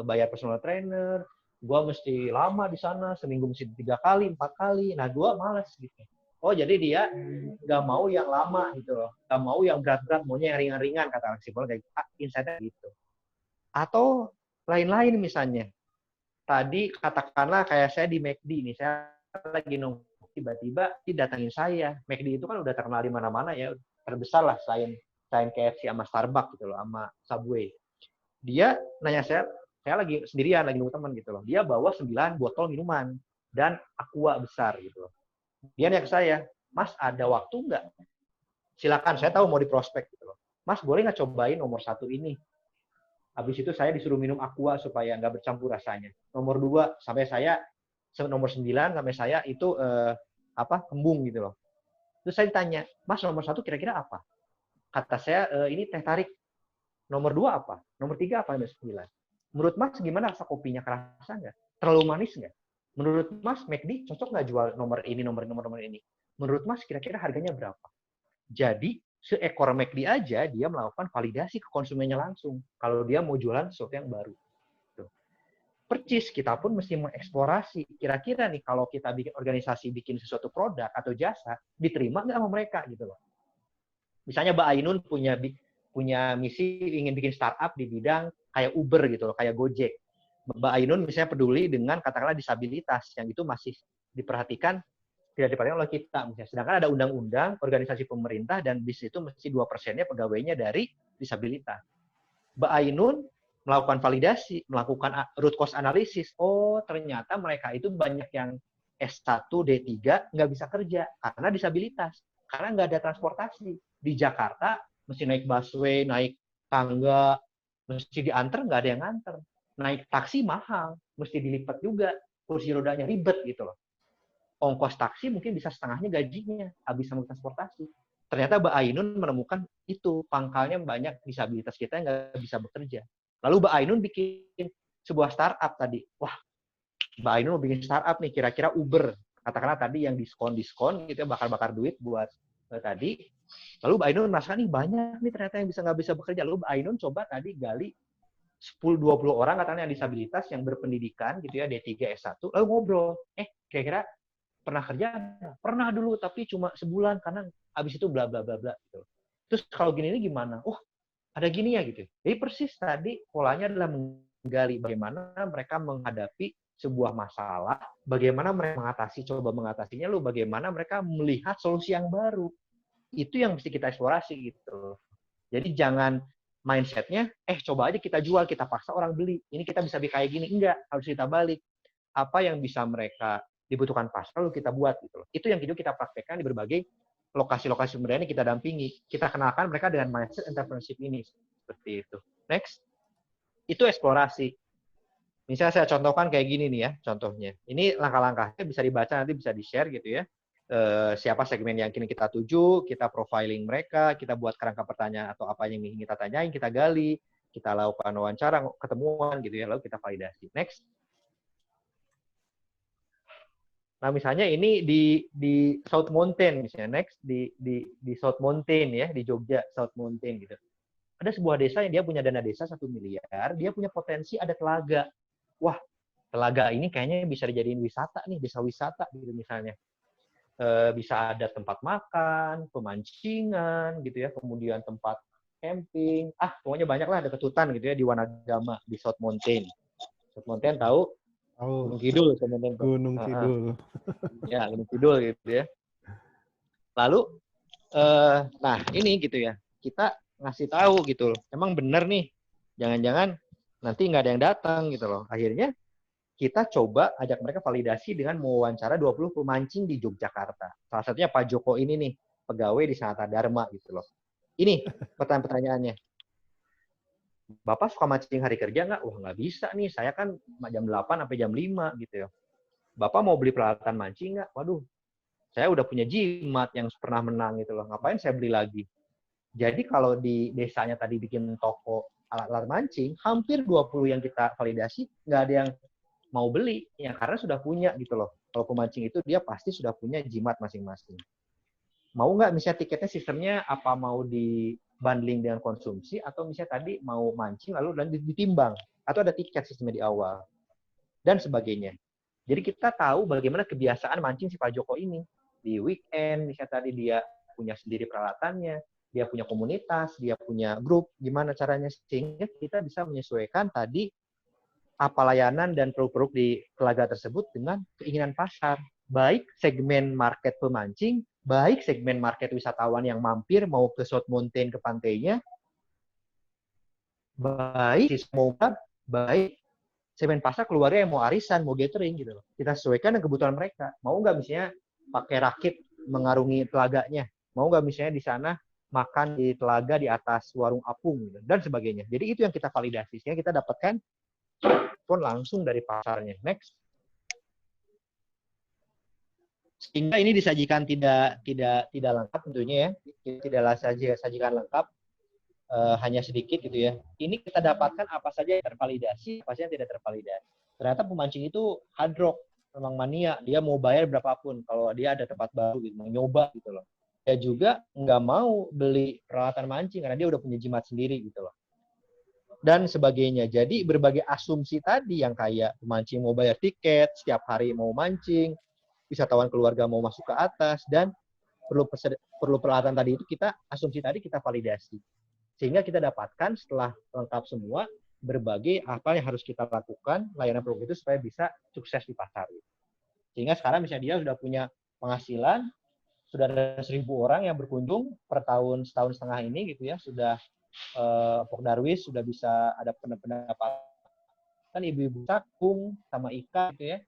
[SPEAKER 1] bayar personal trainer, gua mesti lama di sana, seminggu mesti 3 kali, 4 kali. Nah, gua malas gitu. Oh, jadi dia nggak mau yang lama gitu loh. Nggak mau yang berat-berat, maunya yang ringan-ringan, kata psikolog kayak insight-nya gitu. Atau lain-lain misalnya. Tadi katakanlah kayak saya di McD nih, saya lagi nunggu, tiba-tiba didatangin saya. McD itu kan udah terkenal di mana-mana ya, terbesar lah selain KFC sama Starbucks gitu loh, sama Subway. Dia nanya saya lagi sendirian, lagi nunggu teman gitu loh. Dia bawa 9 botol minuman dan aqua besar gitu loh. Dia nanya ke saya, Mas ada waktu nggak? Silakan, saya tahu mau di prospek gitu loh. Mas boleh nggak cobain nomor 1 ini? Habis itu saya disuruh minum aqua supaya nggak bercampur rasanya. Nomor 2 sampai saya nomor 9 sampai saya itu kembung gitu loh. Terus saya ditanya, Mas nomor 1 kira-kira apa? Kata saya ini teh tarik. Nomor 2 apa? Nomor 3 apa? Nomor 9. Menurut Mas gimana rasa kopinya, kerasa nggak? Terlalu manis nggak? Menurut Mas McD cocok nggak jual nomor ini, nomor ini? Menurut Mas kira-kira harganya berapa? Jadi seekor McD aja dia melakukan validasi ke konsumennya langsung kalau dia mau jualan sesuatu yang baru. Percis, kita pun mesti mengeksplorasi. Kira-kira nih kalau kita bikin organisasi, bikin sesuatu produk atau jasa, diterima nggak sama mereka gitu loh. Misalnya Mbak Ainun punya misi ingin bikin startup di bidang kayak Uber gitu loh, kayak Gojek. Mbak Ainun misalnya peduli dengan katakanlah disabilitas, yang itu masih diperhatikan, tidak diperhatikan oleh kita. Misalnya. Sedangkan ada undang-undang, organisasi pemerintah, dan di situ mesti 2%-nya pegawainya dari disabilitas. Mbak Ainun melakukan validasi, melakukan root cause analysis. Oh, ternyata mereka itu banyak yang S1, D3 nggak bisa kerja karena disabilitas, karena nggak ada transportasi. Di Jakarta mesti naik busway, naik tangga, mesti diantar, nggak ada yang nganter. Naik taksi mahal, mesti dilipat juga, kursi rodanya ribet gitu loh. Ongkos taksi mungkin bisa setengahnya gajinya, habis sama transportasi. Ternyata Mbak Ainun menemukan itu, pangkalnya banyak disabilitas kita yang nggak bisa bekerja. Lalu Mbak Ainun bikin sebuah startup tadi. Wah, Mbak Ainun mau bikin startup nih, kira-kira Uber. Katakanlah tadi yang diskon-diskon gitu ya, bakar-bakar duit buat tadi. Lalu Mbak Ainun merasakan nih banyak nih ternyata yang nggak bisa bekerja. Lalu Mbak Ainun coba tadi gali 10-20 orang katanya yang disabilitas yang berpendidikan gitu ya, D3, S1, lalu ngobrol. Kira-kira pernah kerja? Pernah dulu, tapi cuma sebulan karena habis itu bla bla bla bla gitu. Terus kalau gini ini gimana? Oh, ada gini ya gitu. Jadi persis tadi polanya adalah menggali bagaimana mereka menghadapi sebuah masalah, bagaimana mereka mengatasinya, lalu bagaimana mereka melihat solusi yang baru. Itu yang mesti kita eksplorasi gitu. Jadi jangan mindsetnya, coba aja kita jual, kita paksa orang beli. Ini kita bisa bikin kayak gini. Enggak, harus kita balik. Apa yang bisa mereka dibutuhkan pasar, lalu kita buat gitu loh. Itu yang kita praktekkan di berbagai lokasi-lokasi pemberdayaan yang kita dampingi. Kita kenalkan mereka dengan mindset entrepreneurship ini. Seperti itu. Next. Itu eksplorasi. Misalnya saya contohkan kayak gini nih ya, contohnya. Ini langkah-langkahnya bisa dibaca, nanti bisa di-share gitu ya. Siapa segmen yang kini kita tuju, kita profiling mereka, kita buat kerangka pertanyaan atau apa yang ingin kita tanyain, kita gali, kita lakukan wawancara, ketemuan gitu ya, lalu kita validasi. Next. Nah, misalnya ini di South Mountain, misalnya next di South Mountain ya, di Jogja, South Mountain gitu. Ada sebuah desa yang dia punya dana desa 1 miliar, dia punya potensi ada telaga. Wah, telaga ini kayaknya bisa dijadiin wisata nih, desa wisata gitu misalnya. Bisa ada tempat makan, pemancingan gitu ya, kemudian tempat camping. Pokoknya banyak lah, ada ketutan gitu ya di Wanagama, di South Mountain. South Mountain tahu? Gunung Kidul.
[SPEAKER 2] Gunung Kidul.
[SPEAKER 1] Ya, Gunung Kidul gitu ya. Lalu, nah ini gitu ya, kita ngasih tahu gitu loh. Emang bener nih, jangan-jangan nanti nggak ada yang datang gitu loh. Akhirnya kita coba ajak mereka validasi dengan mewawancara 20 pemancing di Yogyakarta. Salah satunya Pak Joko ini nih, pegawai di Sanata Dharma gitu loh. Ini pertanyaannya. Bapak suka mancing hari kerja nggak? Wah, nggak bisa nih, saya kan jam 8 sampai jam 5 gitu ya. Bapak mau beli peralatan mancing nggak? Waduh, saya udah punya jimat yang pernah menang gitu loh. Ngapain saya beli lagi? Jadi kalau di desanya tadi bikin toko alat-alat mancing, hampir 20 yang kita validasi, nggak ada yang mau beli, ya karena sudah punya gitu loh. Kalau pemancing itu dia pasti sudah punya jimat masing-masing. Mau nggak misalnya tiketnya sistemnya apa mau dibundling dengan konsumsi, atau misalnya tadi mau mancing lalu ditimbang, atau ada tiket sistemnya di awal, dan sebagainya. Jadi kita tahu bagaimana kebiasaan mancing si Pak Joko ini. Di weekend, misalnya tadi dia punya sendiri peralatannya, dia punya komunitas, dia punya grup, gimana caranya sehingga kita bisa menyesuaikan tadi apa layanan dan produk-produk di telaga tersebut dengan keinginan pasar. Baik segmen market pemancing, baik segmen market wisatawan yang mampir mau ke South Mountain ke pantainya, baik segmen pasar keluarga yang mau arisan, mau gathering gitu loh. Kita sesuaikan dengan kebutuhan mereka. Mau nggak misalnya pakai rakit mengarungi telaganya? Mau nggak misalnya di sana makan di telaga di atas warung apung gitu, dan sebagainya. Jadi itu yang kita validasi, sehingga kita dapatkan pun langsung dari pasarnya. Next. Sehingga ini disajikan tidak lengkap tentunya ya, tidak sajikan lengkap, hanya sedikit gitu ya. Ini kita dapatkan apa saja yang tervalidasi, apa saja yang tidak tervalidasi. Ternyata pemancing itu hard rock, memang mania, dia mau bayar berapapun kalau dia ada tempat baru gitu, mau nyoba gitu loh. Dia juga nggak mau beli peralatan mancing karena dia udah punya jimat sendiri gitu loh. Dan sebagainya. Jadi berbagai asumsi tadi yang kayak pemancing mau bayar tiket, setiap hari mau mancing, wisatawan keluarga mau masuk ke atas, dan perlu peralatan tadi itu asumsi tadi kita validasi. Sehingga kita dapatkan setelah lengkap semua, berbagai apa yang harus kita lakukan, layanan produk itu supaya bisa sukses di pasar. Sehingga sekarang misalnya dia sudah punya penghasilan, sudah ada 1.000 orang yang berkunjung per tahun setahun setengah ini gitu ya, sudah Pok Darwis sudah bisa ada pendapatan ibu-ibu cakung sama ikan gitu ya,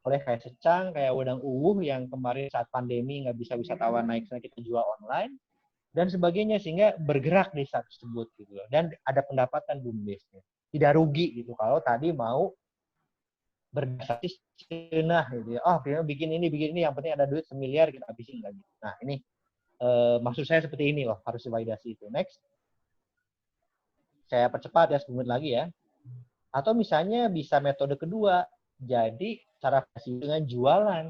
[SPEAKER 1] oleh kayak secang, kayak wedang uwuh yang kemarin saat pandemi nggak bisa wisatawan naik, sana kita jual online dan sebagainya, sehingga bergerak di saat tersebut gitu loh, dan ada pendapatan BUMDes-nya, tidak rugi gitu kalau tadi mau berdasarkan cenah gitu ya, kita bikin ini yang penting ada duit 1 miliar kita habisin lagi. Nah ini maksud saya seperti ini loh, harus divalidasi itu. Next, saya percepat ya 10 menit lagi ya. Atau misalnya bisa metode kedua, jadi cara kasih dengan jualan,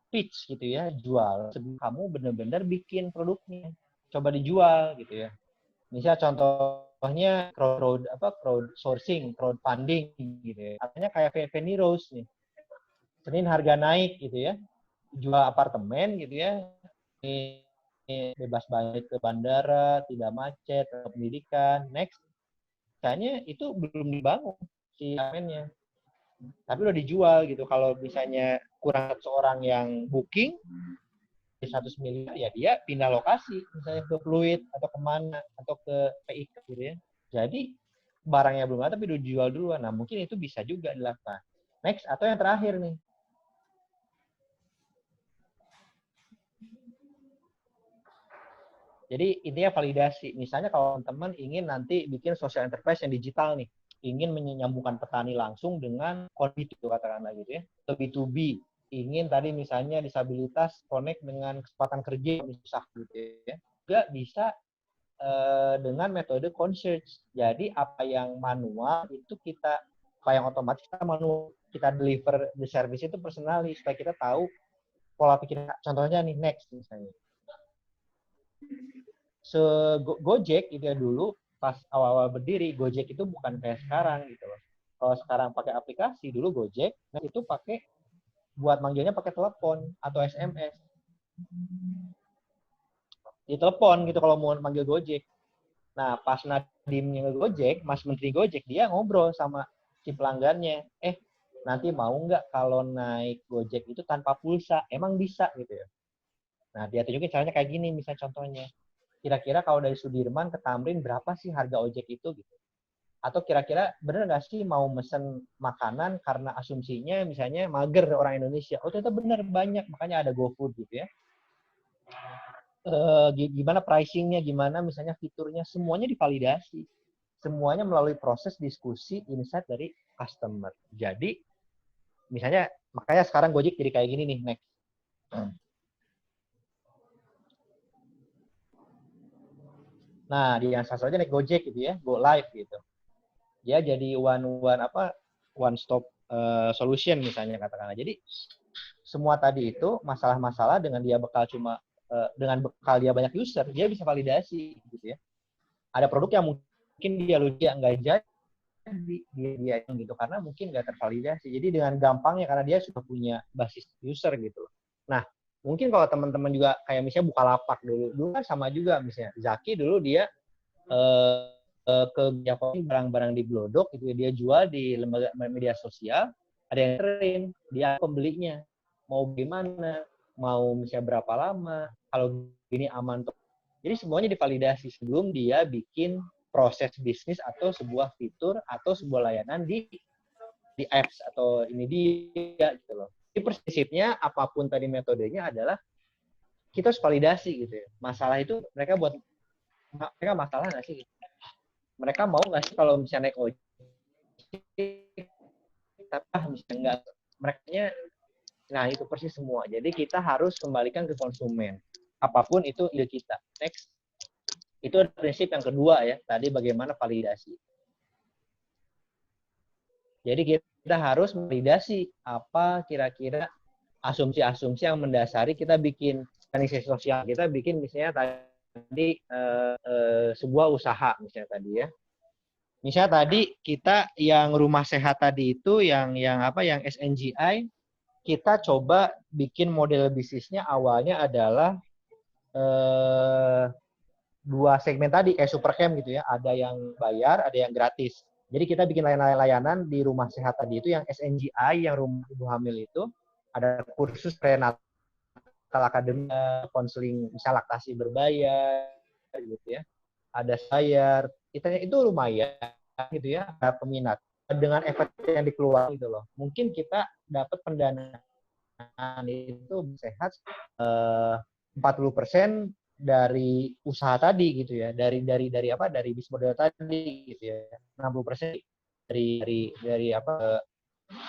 [SPEAKER 1] pitch gitu ya, jual sebelum kamu benar-benar bikin produknya, coba dijual gitu ya. Misal contohnya crowdsourcing, crowdfunding gitu ya. Artinya kayak Fanny Rose nih. Senin harga naik gitu ya. Jual apartemen gitu ya. Ini bebas balik ke bandara, tidak macet, pendidikan. Next. Misalnya itu belum dibangun si apartemennya. Tapi udah dijual gitu. Kalau misalnya kurang seorang yang booking, 100 miliar ya dia pindah lokasi, misalnya ke Fluid atau kemana atau ke PIK gitu ya. Jadi barangnya belum ada tapi udah dijual duluan. Nah mungkin itu bisa juga dilakukan. Next, atau yang terakhir nih. Jadi intinya validasi. Misalnya kalau teman-teman ingin nanti bikin social enterprise yang digital nih, ingin menyambungkan petani langsung dengan konditor katakanlah gitu ya, atau B2B, ingin tadi misalnya disabilitas connect dengan kesempatan kerja yang susah gitu ya, juga bisa dengan metode concierge. Jadi apa yang manual itu apa yang otomatis kita manual, kita deliver the service itu personally supaya kita tahu pola pikir. Contohnya nih, next misalnya. Gojek itu ya, dulu pas awal-awal berdiri Gojek itu bukan kayak sekarang gitu loh. Kalau sekarang pakai aplikasi, dulu Gojek nah itu pakai buat manggilnya pakai telepon atau SMS. Di telepon gitu kalau mau manggil Gojek. Nah, pas Nadiem Gojek, Mas Menteri Gojek, dia ngobrol sama si pelanggannya. Nanti mau nggak kalau naik Gojek itu tanpa pulsa? Emang bisa gitu ya. Nah, dia tunjukin caranya kayak gini, misalnya contohnya. Kira-kira kalau dari Sudirman ke Tamrin berapa sih harga ojek itu gitu? Atau kira-kira bener nggak sih mau mesen makanan karena asumsinya misalnya mager orang Indonesia? Oh ternyata bener banyak, makanya ada GoFood gitu ya. Gimana pricingnya, gimana misalnya fiturnya, semuanya divalidasi. Semuanya melalui proses diskusi insight dari customer. Jadi misalnya makanya sekarang Gojek jadi kayak gini nih, next. Nah, di yang satu aja naik Gojek gitu ya, go live gitu. Dia jadi one stop solution misalnya katakanlah. Jadi semua tadi itu masalah-masalah dengan dia dengan bekal dia banyak user, dia bisa validasi gitu ya. Ada produk yang mungkin dia nggak jadi dia gitu karena mungkin nggak tervalidasi. Jadi dengan gampangnya karena dia sudah punya basis user gitu. Nah, mungkin kalau teman-teman juga kayak misalnya Bukalapak dulu kan sama juga misalnya Zaki dulu dia ke barang-barang di Glodok itu dia jual di lembaga media sosial, ada yang train dia pembelinya mau gimana, mau misalnya berapa lama, kalau gini aman tuh. Jadi semuanya divalidasi sebelum dia bikin proses bisnis atau sebuah fitur atau sebuah layanan di apps atau ini dia gitu loh. Jadi prinsipnya apapun tadi metodenya adalah kita harus validasi gitu ya. Masalah itu mereka buat mereka masalah nggak sih? Mereka mau nggak sih kalau misalnya naik ojek, tapi misalnya nggak, mereka, nah itu persis semua. Jadi kita harus kembalikan ke konsumen. Apapun itu ide kita. Next, itu ada prinsip yang kedua ya. Tadi bagaimana validasi. Jadi kita harus validasi apa kira-kira asumsi-asumsi yang mendasari kita bikin organisasi sosial. Kita bikin misalnya tadi sebuah usaha misalnya tadi ya. Misalnya tadi kita yang rumah sehat tadi itu yang SNGI, kita coba bikin model bisnisnya awalnya adalah dua segmen tadi kayak Supercamp gitu ya, ada yang bayar, ada yang gratis. Jadi kita bikin layanan di rumah sehat tadi itu yang SNGI, yang rumah ibu hamil itu ada kursus prenatal akademi, konseling misal laktasi berbayar gitu ya. Ada bayar, itu lumayan gitu ya, ada peminat. Dengan efek yang dikeluarkan gitu loh. Mungkin kita dapat pendanaan itu sehat 40% dari usaha tadi gitu ya, dari bisnis model tadi gitu ya, 60% dari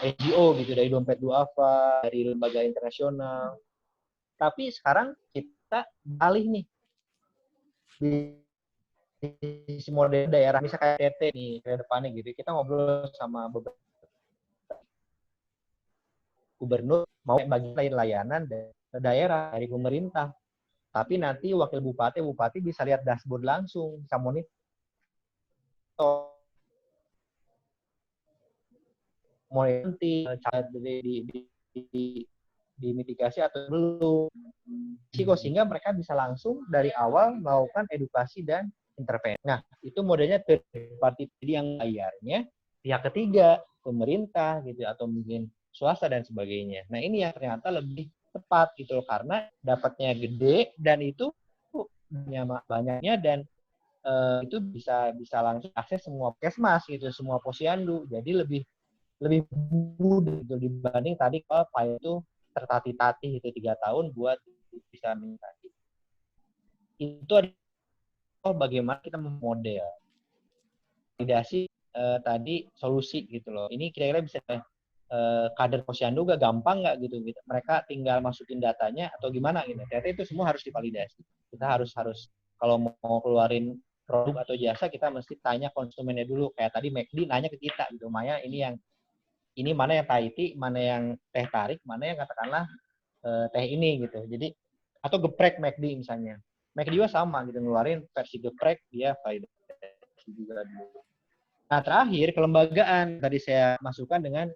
[SPEAKER 1] NGO gitu, dari dompet duafa, dari lembaga internasional. Tapi sekarang kita balik nih di model daerah, misalnya kayak TT nih ke depannya gitu, kita ngobrol sama beberapa gubernur mau bagi layanan dari daerah, dari pemerintah. Tapi nanti wakil bupati bisa lihat dashboard langsung, bisa monitor nanti dimitigasi atau belum, sehingga mereka bisa langsung dari awal melakukan edukasi dan intervensi. Nah, itu modelnya third party yang bayarnya pihak ketiga, pemerintah gitu atau mungkin swasta dan sebagainya. Nah, ini yang ternyata lebih tepat gitu loh, karena dapatnya gede dan itu banyaknya dan itu bisa langsung akses semua puskesmas gitu, semua posyandu. Jadi lebih mudah gitu dibanding tadi kalau pilot itu tertatih-tatih itu 3 tahun buat bisa meningkati. Itu adalah bagaimana kita memodel validasi tadi solusi gitu loh. Ini kira-kira bisa kader posyandu gak gampang nggak gitu. Mereka tinggal masukin datanya atau gimana gitu. Ternyata itu semua harus divalidasi. Kita harus kalau mau keluarin produk atau jasa, kita mesti tanya konsumennya dulu. Kayak tadi McD nanya ke kita gitu, Maya ini mana yang Thai tea, mana yang teh tarik, mana yang katakanlah teh ini gitu. Jadi atau geprek McD misalnya. McD juga sama gitu, ngeluarin versi geprek, dia validasi juga dulu. Nah, terakhir kelembagaan tadi saya masukkan dengan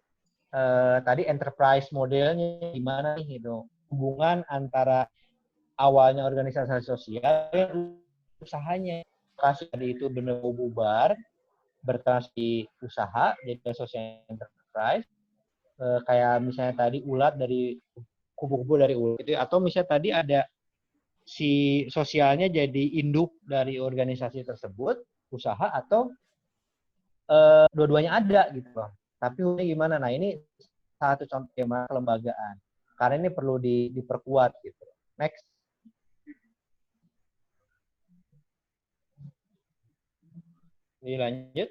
[SPEAKER 1] tadi enterprise modelnya gimana nih gitu. Hubungan antara awalnya organisasi sosial dan usahanya. Kasus tadi itu benar bubar, bertransaksi usaha jadi social enterprise, kayak misalnya tadi ulat dari kupu-kupu dari ulat gitu, atau misalnya tadi ada si sosialnya jadi induk dari organisasi tersebut, usaha, atau dua-duanya ada gitu loh. Tapi gimana? Nah, ini satu contoh gimana kelembagaan. Karena ini perlu diperkuat gitu. Next. Dilanjut.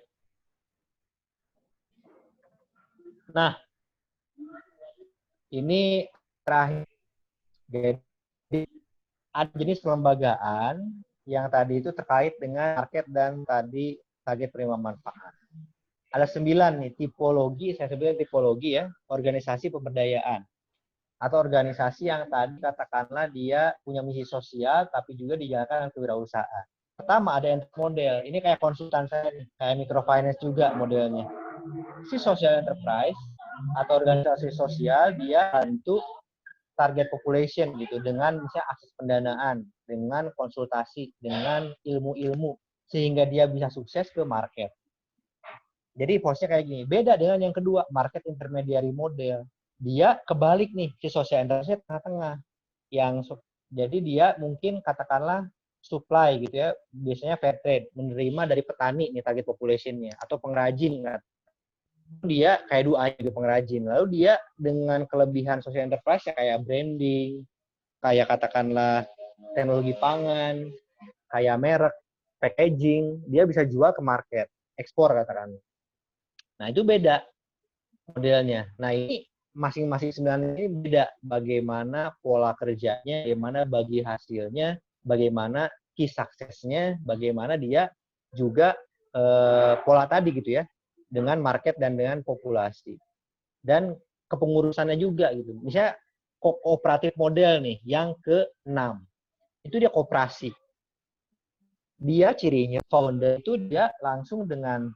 [SPEAKER 1] Nah, ini terakhir. Jadi ada jenis kelembagaan yang tadi itu terkait dengan market dan tadi target penerima manfaat. Ada 9 nih tipologi, saya sebutnya tipologi ya, organisasi pemberdayaan. Atau organisasi yang tadi katakanlah dia punya misi sosial tapi juga dijalankan dengan kewirausahaan. Pertama ada model, ini kayak konsultan saya nih, kayak microfinance juga modelnya. Si social enterprise atau organisasi sosial dia bantu target population gitu dengan misalnya akses pendanaan, dengan konsultasi, dengan ilmu-ilmu sehingga dia bisa sukses ke market. Jadi posnya kayak gini, beda dengan yang kedua, market intermediary model. Dia kebalik nih, si social enterprise tengah-tengah. Jadi dia mungkin katakanlah supply gitu ya, biasanya fair trade, menerima dari petani nih target population-nya, atau pengrajin. Dia kayak gitu, pengrajin. Lalu dia dengan kelebihan social enterprise kayak branding, kayak katakanlah teknologi pangan, kayak merek, packaging, dia bisa jual ke market, ekspor katakan. Nah, itu beda modelnya. Nah, ini masing-masing 9 ini beda bagaimana pola kerjanya, bagaimana bagi hasilnya, bagaimana key suksesnya, bagaimana dia juga pola tadi gitu ya, dengan market dan dengan populasi. Dan kepengurusannya juga gitu. Misalnya kooperatif model nih, yang ke-6. Itu dia koperasi. Dia cirinya founder itu dia langsung dengan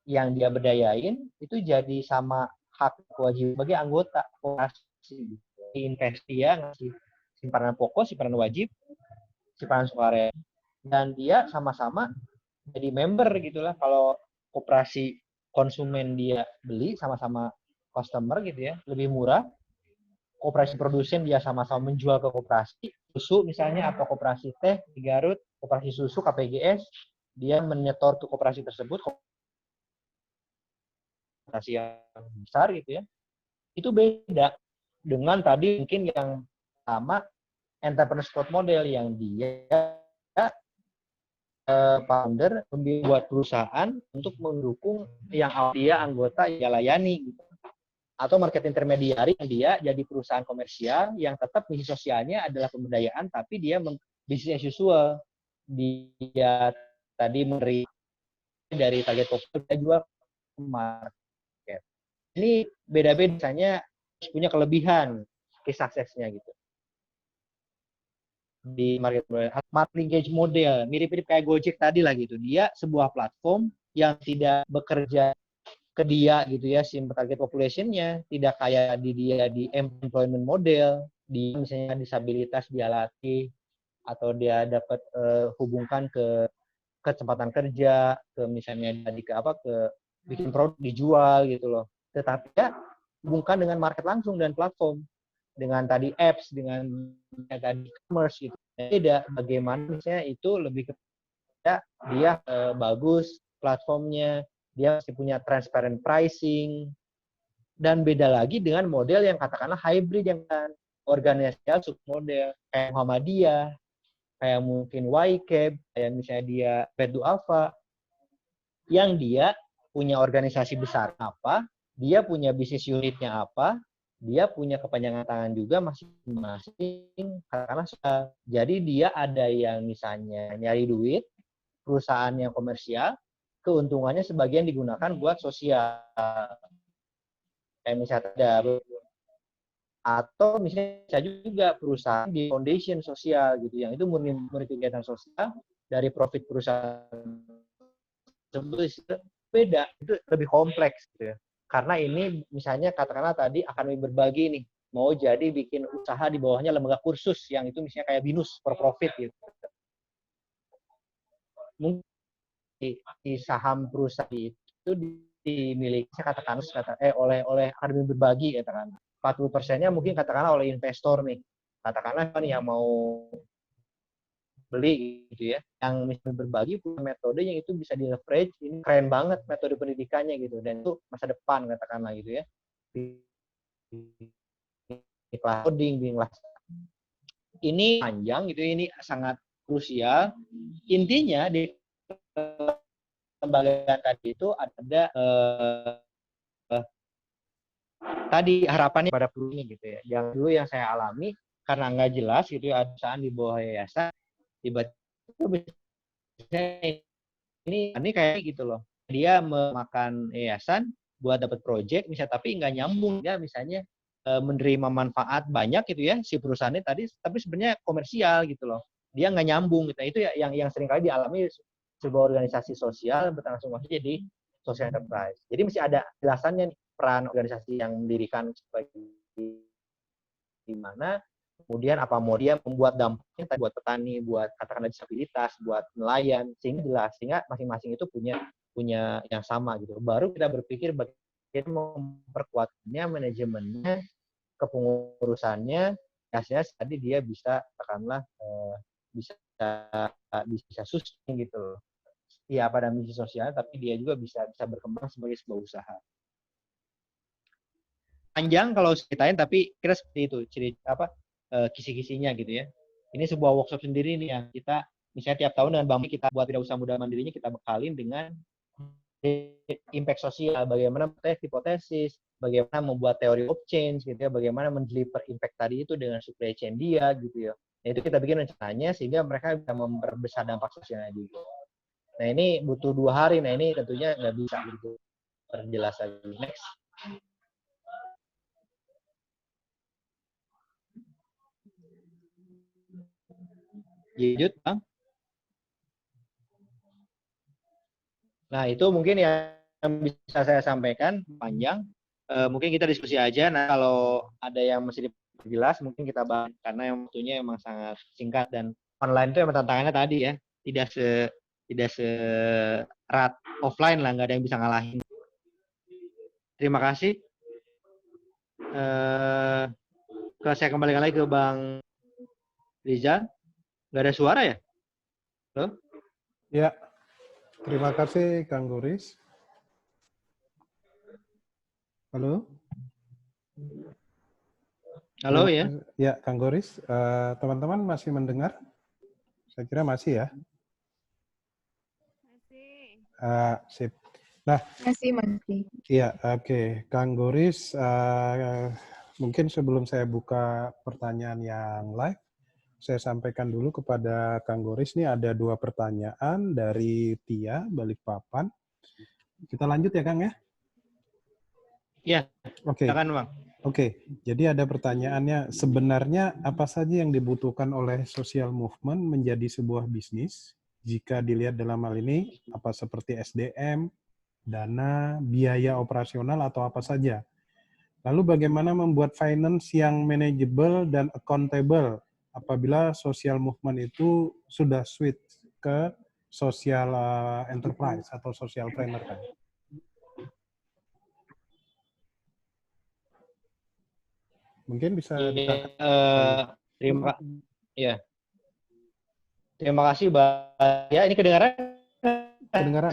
[SPEAKER 1] yang dia berdayain itu jadi sama hak kewajiban sebagai anggota koperasi. Invest dia ngasih simpanan pokok, simpanan wajib, simpanan sukarela, dan dia sama-sama jadi member gitulah. Kalau koperasi konsumen dia beli sama-sama customer gitu ya, lebih murah. Koperasi produsen dia sama-sama menjual ke koperasi susu misalnya, atau koperasi teh di Garut, koperasi susu KPGS, dia menyetor ke koperasi tersebut, koperasi yang besar gitu ya. Itu beda dengan tadi mungkin yang sama entrepreneur spot model yang dia founder membuat perusahaan untuk mendukung yang dia anggota dia layani gitu. Atau market intermediary yang dia jadi perusahaan komersial yang tetap misi sosialnya adalah pemberdayaan, tapi dia bisnis as usual. Dia tadi memberi dari target populasi dia jual ke market. Ini beda-beda, misalnya punya kelebihan key suksesnya gitu. Di market engage model, mirip-mirip kayak Gojek tadi lah gitu. Dia sebuah platform yang tidak bekerja ke dia gitu ya, target population-nya tidak kayak dia di employment model, di misalnya disabilitas dia latih atau dia dapat hubungkan ke kesempatan kerja, ke misalnya tadi ke bikin produk dijual gitu loh. Tetapi ya hubungkan dengan market langsung dan platform, dengan tadi apps, dengan tadi e-commerce gitu. Beda bagaimana misalnya itu lebih kepada dia bagus platformnya, dia masih punya transparent pricing, dan beda lagi dengan model yang katakanlah hybrid yang organisasial submodel kayak Muhammadiyah, kayak mungkin YCAB, kayak misalnya dia Pedu Alpha, yang dia punya organisasi besar apa, dia punya bisnis unitnya apa, dia punya kepanjangan tangan juga masing-masing katakanlah. Jadi dia ada yang misalnya nyari duit, perusahaan yang komersial, keuntungannya sebagian digunakan buat sosial. Kayak misalnya ada, atau misalnya juga perusahaan di foundation sosial gitu, yang itu murni kegiatan sosial dari profit perusahaan tersebut. Beda, itu lebih kompleks gitu ya. Karena ini misalnya katakanlah tadi akan berbagi nih, mau jadi bikin usaha di bawahnya lembaga kursus yang itu misalnya kayak BINUS for profit gitu. Mungkin di saham perusahaan itu dimiliki katakan oleh akademi berbagi katakan 40%-nya mungkin katakanlah oleh investor nih, katakanlah yang mau beli gitu ya, yang misalnya berbagi punya metode yang itu bisa di leverage, ini keren banget metode pendidikannya gitu, dan itu masa depan katakanlah gitu ya, di coding, ini panjang gitu, ini sangat krusial. Intinya di lembaga tadi itu ada tadi harapannya pada perusahaan gitu ya. Yang dulu yang saya alami karena nggak jelas gitu ya, perusahaan di bawah yayasan, tiba-tiba ini kayak gitu loh. Dia memakan yayasan buat dapat project misalnya, tapi nggak nyambung ya, misalnya menerima manfaat banyak gitu ya si perusahaannya tadi, tapi sebenarnya komersial gitu loh. Dia nggak nyambung gitu. Itu ya yang seringkali dialami sebuah organisasi sosial bertransformasi jadi social enterprise. Jadi mesti ada jelasannya nih, peran organisasi yang mendirikan sebagai di mana, kemudian apa mau dia membuat dampaknya buat petani, buat katakanlah disabilitas, buat nelayan, sehingga jelas, sehingga masing-masing itu punya yang sama gitu. Baru kita berpikir bagaimana memperkuatnya, manajemennya, kepengurusannya, hasilnya tadi dia bisa katakanlah bisa sustain gitu. Ya pada misi sosial, tapi dia juga bisa berkembang sebagai sebuah usaha. Panjang kalau ceritain, tapi kira seperti itu kisi-kisinya gitu ya. Ini sebuah workshop sendiri nih ya, kita misalnya tiap tahun dengan Bank kita buat wirausaha muda mandirinya kita bekalin dengan impact sosial, bagaimana tes hipotesis, bagaimana membuat teori of change gitu ya, bagaimana mendeliver impact tadi itu dengan supply chain dia gitu ya. Nah, itu kita bikin rencananya sehingga mereka bisa memperbesar dampak sosialnya juga. Nah, ini butuh 2 hari. Nah, ini tentunya nggak bisa gitu perjelas lagi. Next. Lanjut, Bang. Nah, itu mungkin yang bisa saya sampaikan panjang. Mungkin kita diskusi aja. Nah, kalau ada yang masih diperjelas, mungkin kita bahas karena yang waktunya emang sangat singkat dan online itu emang tantangannya tadi ya, tidak serat offline lah, nggak ada yang bisa ngalahin. Terima kasih. Saya kembalikan lagi ke Bang Rizal. Nggak ada suara ya? Halo?
[SPEAKER 2] Ya, terima kasih Kang Goris. Halo?
[SPEAKER 1] Halo ya?
[SPEAKER 2] Ya, Kang Goris. Teman-teman masih mendengar? Saya kira masih ya.
[SPEAKER 3] Masih.
[SPEAKER 2] Sip. Nah,
[SPEAKER 3] Masih.
[SPEAKER 2] iya, oke. Kang Goris, mungkin sebelum saya buka pertanyaan yang live, saya sampaikan dulu kepada Kang Goris, nih ada 2 pertanyaan dari Tia, Balikpapan. Kita lanjut ya, Kang ya?
[SPEAKER 1] Iya,
[SPEAKER 2] Oke.
[SPEAKER 1] silakan Bang.
[SPEAKER 2] Oke, jadi ada pertanyaannya, sebenarnya apa saja yang dibutuhkan oleh social movement menjadi sebuah bisnis? Jika dilihat dalam hal ini, apa seperti SDM, dana, biaya operasional, atau apa saja? Lalu bagaimana membuat finance yang manageable dan accountable apabila social movement itu sudah switch ke social enterprise atau social planner kan? Mungkin bisa ditangkap.
[SPEAKER 1] Terima kasih, Mbak. Ya, ini kedengaran?
[SPEAKER 2] Kedengaran.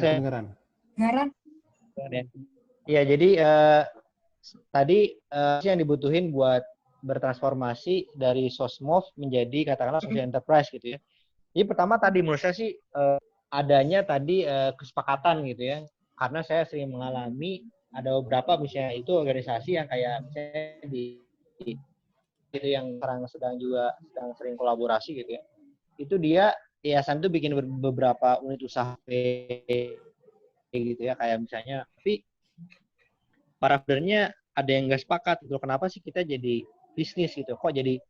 [SPEAKER 1] Ya, jadi tadi yang dibutuhin buat bertransformasi dari Sosmov menjadi katakanlah social enterprise gitu ya. Jadi pertama tadi menurut saya sih adanya tadi kesepakatan gitu ya. Karena saya sering mengalami ada beberapa misalnya itu organisasi yang kayak misalnya itu yang sedang sering kolaborasi gitu ya. Itu dia yayasan itu bikin beberapa unit usaha gitu ya, kayak misalnya, tapi para foundernya ada yang nggak sepakat gitu. Kenapa sih kita jadi bisnis gitu? Kok jadi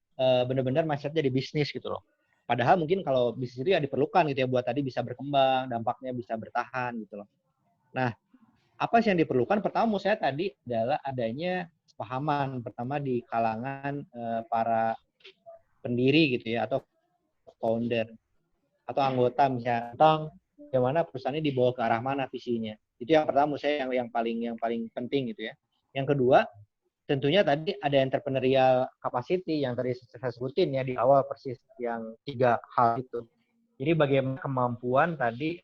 [SPEAKER 1] benar-benar mindsetnya jadi bisnis gitu loh. Padahal mungkin kalau bisnis itu ya diperlukan gitu ya buat tadi bisa berkembang, dampaknya bisa bertahan gitu loh. Nah, apa sih yang diperlukan? Pertama menurut saya tadi adalah adanya kepahaman pertama di kalangan para pendiri gitu ya atau founder atau anggota misalnya tentang bagaimana perusahaan ini dibawa ke arah mana visinya. Itu yang pertama menurut saya yang paling penting gitu ya. Yang kedua, tentunya tadi ada entrepreneurial capacity yang tadi saya sebutin ya di awal persis yang 3 hal itu. Jadi bagaimana kemampuan tadi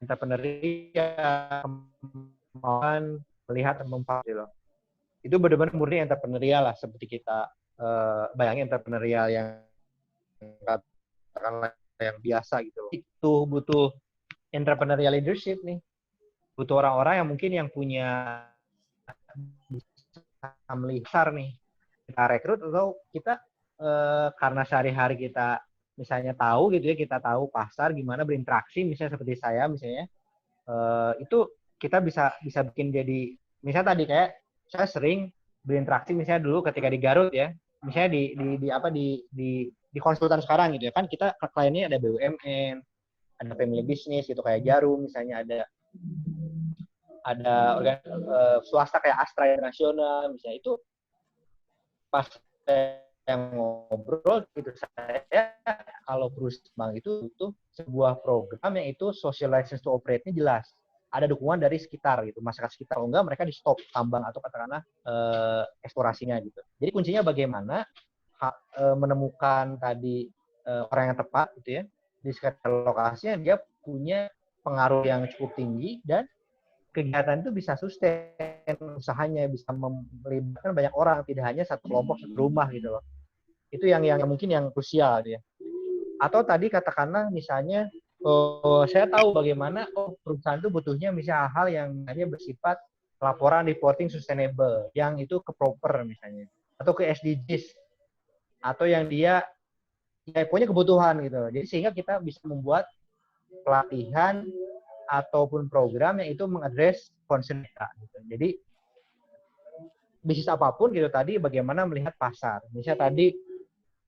[SPEAKER 1] entrepreneurial, kemampuan melihat dan memahami loh. Itu benar-benar murni entrepreneurial lah seperti kita bayangin entrepreneurial yang katakanlah yang biasa gitu loh. Itu butuh entrepreneurial leadership nih. Butuh orang-orang yang mungkin yang punya melihat nih. Kita rekrut atau kita karena sehari-hari kita misalnya tahu gitu ya, kita tahu pasar gimana berinteraksi misalnya seperti saya misalnya itu kita bisa bikin jadi misalnya tadi kayak saya sering berinteraksi misalnya dulu ketika di Garut ya, misalnya di konsultan sekarang gitu ya, kan kita kliennya ada BUMN, ada family business gitu kayak Jarum misalnya, ada swasta kayak Astra Internasional misalnya. Itu pas yang ngobrol gitu, saya kalau perusahaan itu butuh sebuah program yang itu social license to operate-nya jelas, ada dukungan dari sekitar gitu, masyarakat sekitar. Kalau enggak mereka di stop tambang atau katakanlah eksplorasinya gitu. Jadi kuncinya bagaimana menemukan tadi orang yang tepat gitu ya di sekitar lokasi yang dia punya pengaruh yang cukup tinggi dan kegiatan itu bisa sustain usahanya, bisa melibatkan banyak orang, tidak hanya satu kelompok satu rumah gitu loh. Itu yang mungkin yang krusial ya. Atau tadi katakanlah misalnya, saya tahu bagaimana perusahaan itu butuhnya misalnya hal yang hanya bersifat laporan reporting sustainable, yang itu ke proper misalnya, atau ke SDGs, atau yang dia ya punya kebutuhan gitu. Jadi sehingga kita bisa membuat pelatihan ataupun program yang itu mengadres concern kita. Gitu. Jadi bisnis apapun gitu tadi bagaimana melihat pasar. Misalnya tadi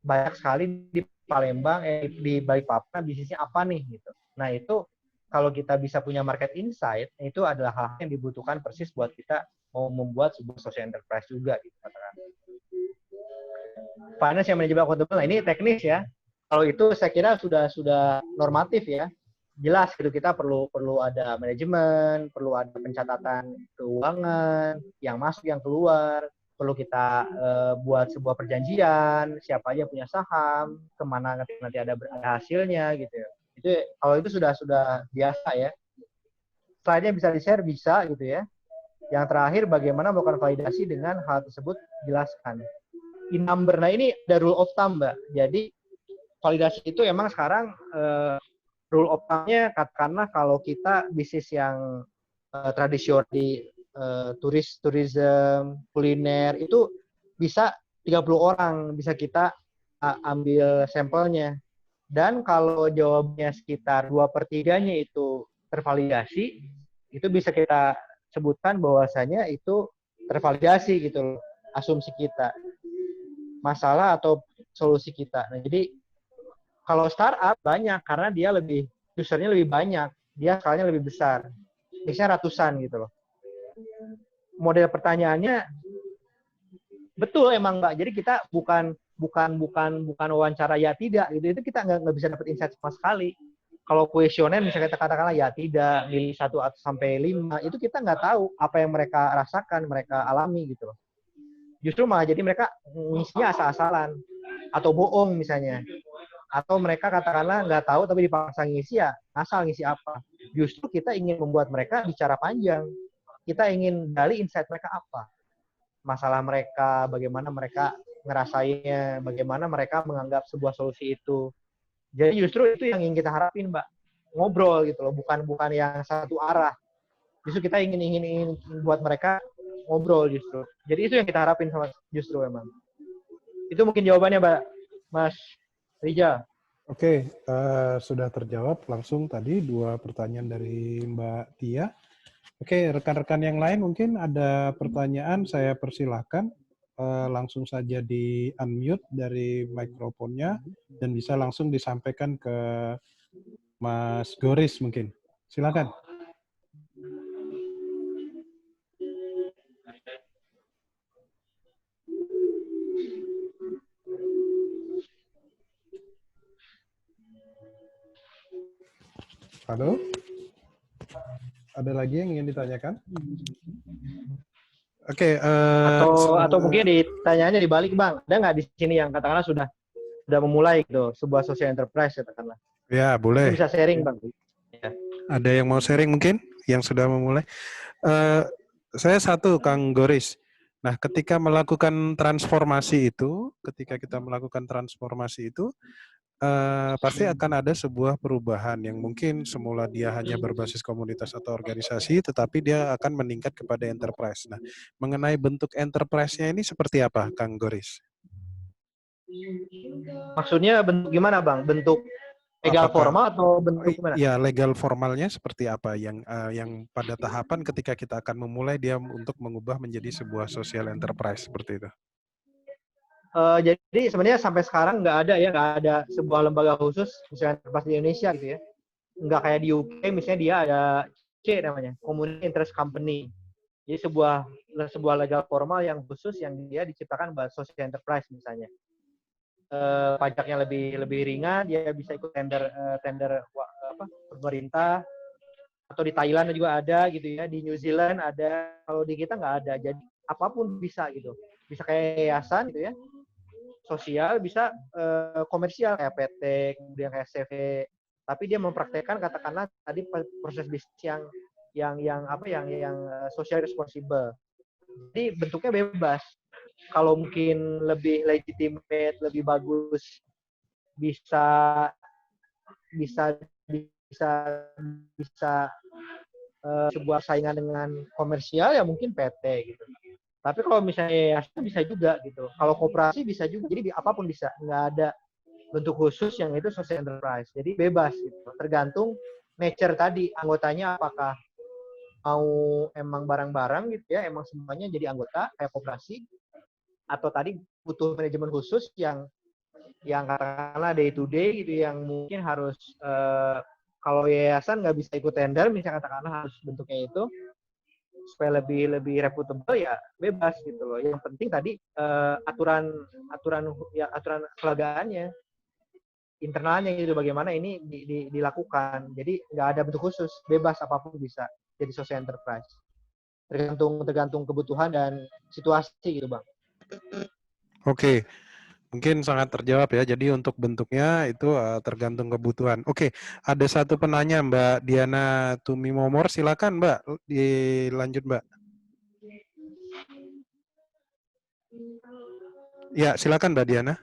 [SPEAKER 1] banyak sekali di Palembang, di Balikpapan bisnisnya apa nih gitu. Nah itu kalau kita bisa punya market insight, itu adalah hal yang dibutuhkan persis buat kita mau membuat sebuah social enterprise juga gitu katakan. Finance yang manajemen akuntabel, nah ini teknis ya. Kalau itu saya kira sudah normatif ya. Jelas gitu kita perlu ada manajemen, perlu ada pencatatan keuangan yang masuk yang keluar, perlu kita buat sebuah perjanjian, siapa aja punya saham, kemana nanti ada hasilnya gitu ya. Itu kalau itu sudah biasa ya. Slide-nya bisa di-share bisa gitu ya. Yang terakhir bagaimana melakukan validasi dengan hal tersebut jelaskan. In number, nah ini ada rule of thumb Mbak. Jadi validasi itu emang sekarang rule of thumb-nya katakanlah kalau kita bisnis yang tradisional di tourism, kuliner itu bisa 30 orang bisa kita ambil sampelnya. Dan kalau jawabnya sekitar 2/3-nya itu tervalidasi, itu bisa kita sebutkan bahwasanya itu tervalidasi gitu loh, asumsi kita. Masalah atau solusi kita. Nah, jadi kalau startup banyak karena dia usernya lebih banyak, dia skalanya lebih besar. Biasanya ratusan gitu loh. Model pertanyaannya betul emang Mbak. Jadi kita bukan wawancara ya tidak gitu. Itu kita nggak bisa dapat insight sama sekali. Kalau kuesioner misalnya kita katakanlah ya tidak, milih 1 sampai 5, itu kita nggak tahu apa yang mereka rasakan, mereka alami gitu loh. Justru malah jadi mereka ngisinya asal-asalan atau bohong misalnya. Atau mereka katakanlah nggak tahu tapi dipaksa ngisi ya asal ngisi apa. Justru kita ingin membuat mereka bicara panjang. Kita ingin gali insight mereka apa. Masalah mereka, bagaimana mereka ngerasainnya, bagaimana mereka menganggap sebuah solusi itu. Jadi justru itu yang ingin kita harapin, Mbak. Ngobrol gitu loh, bukan yang satu arah. Justru kita ingin buat mereka ngobrol justru. Jadi itu yang kita harapin sama justru emang. Itu mungkin jawabannya, Mbak. Mas Rijal.
[SPEAKER 2] Oke, sudah terjawab langsung tadi 2 pertanyaan dari Mbak Tia. Oke, rekan-rekan yang lain mungkin ada pertanyaan, saya persilahkan. Langsung saja di unmute dari mikrofonnya dan bisa langsung disampaikan ke Mas Goris mungkin. Silakan. Halo? Ada lagi yang ingin ditanyakan? Oke.
[SPEAKER 1] Atau mungkin ditanyaannya dibalik Bang. Ada nggak di sini yang katakanlah sudah memulai gitu sebuah social enterprise katakanlah?
[SPEAKER 2] Ya, boleh.
[SPEAKER 1] Bisa sharing Bang. Ya.
[SPEAKER 2] Ada yang mau sharing mungkin yang sudah memulai? Saya satu, Kang Goris. Nah, ketika kita melakukan transformasi itu, pasti akan ada sebuah perubahan yang mungkin semula dia hanya berbasis komunitas atau organisasi, tetapi dia akan meningkat kepada enterprise. Nah, mengenai bentuk enterprise-nya ini seperti apa, Kang Goris?
[SPEAKER 1] Maksudnya bentuk gimana Bang? Bentuk legal formal atau bentuk gimana?
[SPEAKER 2] Ya, legal formalnya seperti apa yang pada tahapan ketika kita akan memulai dia untuk mengubah menjadi sebuah social enterprise seperti itu.
[SPEAKER 1] Jadi sebenarnya sampai sekarang nggak ada sebuah lembaga khusus social enterprise di Indonesia gitu ya. Nggak kayak di UK misalnya dia ada C namanya, Community Interest Company. Jadi sebuah legal formal yang khusus yang dia diciptakan buat social enterprise misalnya. Pajaknya lebih ringan, dia bisa ikut tender pemerintah, atau di Thailand juga ada gitu ya, di New Zealand ada, kalau di kita nggak ada. Jadi apapun bisa gitu, bisa kayak yayasan gitu ya, sosial, bisa komersial kayak PT, kemudian kayak CV, tapi dia mempraktekkan katakanlah tadi proses bisnis yang social responsible. Jadi bentuknya bebas. Kalau mungkin lebih legitimate, lebih bagus, bisa bisa bisa bisa sebuah saingan dengan komersial ya mungkin PT gitu. Tapi kalau misalnya yayasan bisa juga gitu. Kalau koperasi bisa juga. Jadi apapun bisa. Nggak ada bentuk khusus yang itu social enterprise. Jadi bebas gitu. Tergantung nature tadi anggotanya apakah mau emang barang-barang gitu ya, emang semuanya jadi anggota kayak koperasi, atau tadi butuh manajemen khusus yang katakanlah day to day gitu, yang mungkin harus kalau yayasan nggak bisa ikut tender, misalnya katakanlah harus bentuknya itu supaya lebih reputable, ya bebas gitu loh. Yang penting tadi aturan kelagaannya, internalnya gitu, bagaimana ini dilakukan. Jadi nggak ada bentuk khusus, bebas apapun bisa jadi social enterprise. Tergantung kebutuhan dan situasi gitu, Bang.
[SPEAKER 2] Oke, mungkin sangat terjawab ya. Jadi untuk bentuknya itu tergantung kebutuhan. Oke, ada satu penanya Mbak Diana Tumimomor, silakan Mbak, dilanjut Mbak. Ya, silakan Mbak Diana.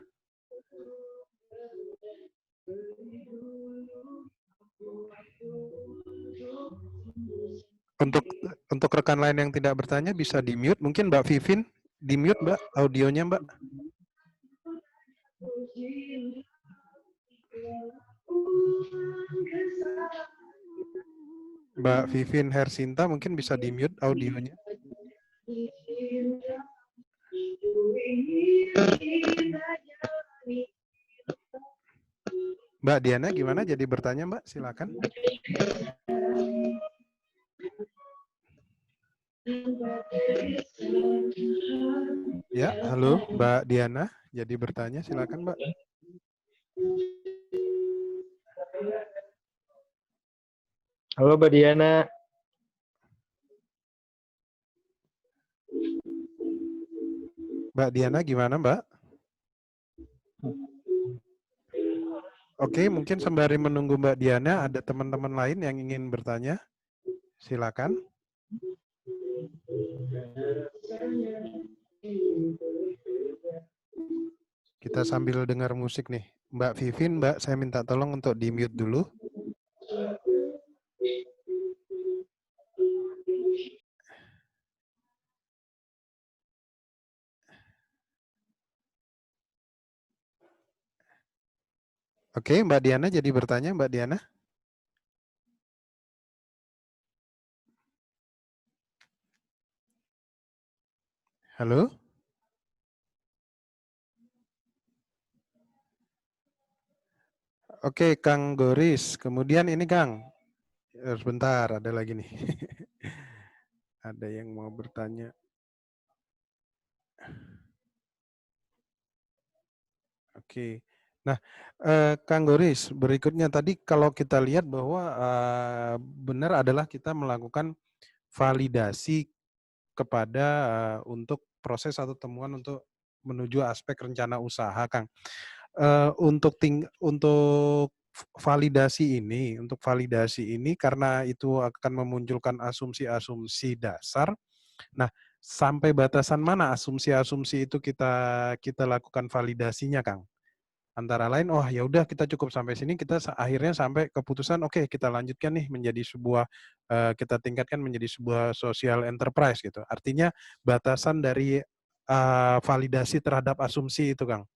[SPEAKER 2] Untuk rekan lain yang tidak bertanya bisa di mute. Mungkin Mbak Vivin di mute Mbak, audionya Mbak. Mbak Vivin Hersinta mungkin bisa di mute audionya. Mbak Diana gimana jadi bertanya Mbak? Silakan. Ya, halo Mbak Diana, jadi bertanya silakan Mbak.
[SPEAKER 1] Halo Mbak Diana.
[SPEAKER 2] Mbak Diana gimana Mbak? Oke, mungkin sembari menunggu Mbak Diana, ada teman-teman lain yang ingin bertanya. Silakan. Kita sambil dengar musik nih. Mbak Vivin, Mbak, saya minta tolong untuk di-mute dulu. Oke, Mbak Diana jadi bertanya, Mbak Diana. Halo? Oke, Kang Goris. Kemudian ini Kang. Sebentar, ada lagi nih. Ada yang mau bertanya. Oke. Nah, Kang Goris, berikutnya tadi kalau kita lihat bahwa benar adalah kita melakukan validasi kepada untuk proses atau temuan untuk menuju aspek rencana usaha, Kang. Untuk validasi ini karena itu akan memunculkan asumsi-asumsi dasar. Nah, sampai batasan mana asumsi-asumsi itu kita lakukan validasinya, Kang? Antara lain, oh ya udah kita cukup sampai sini, kita akhirnya sampai keputusan oke, kita lanjutkan nih menjadi sebuah kita tingkatkan menjadi sebuah social enterprise gitu. Artinya batasan dari validasi terhadap asumsi itu, Kang.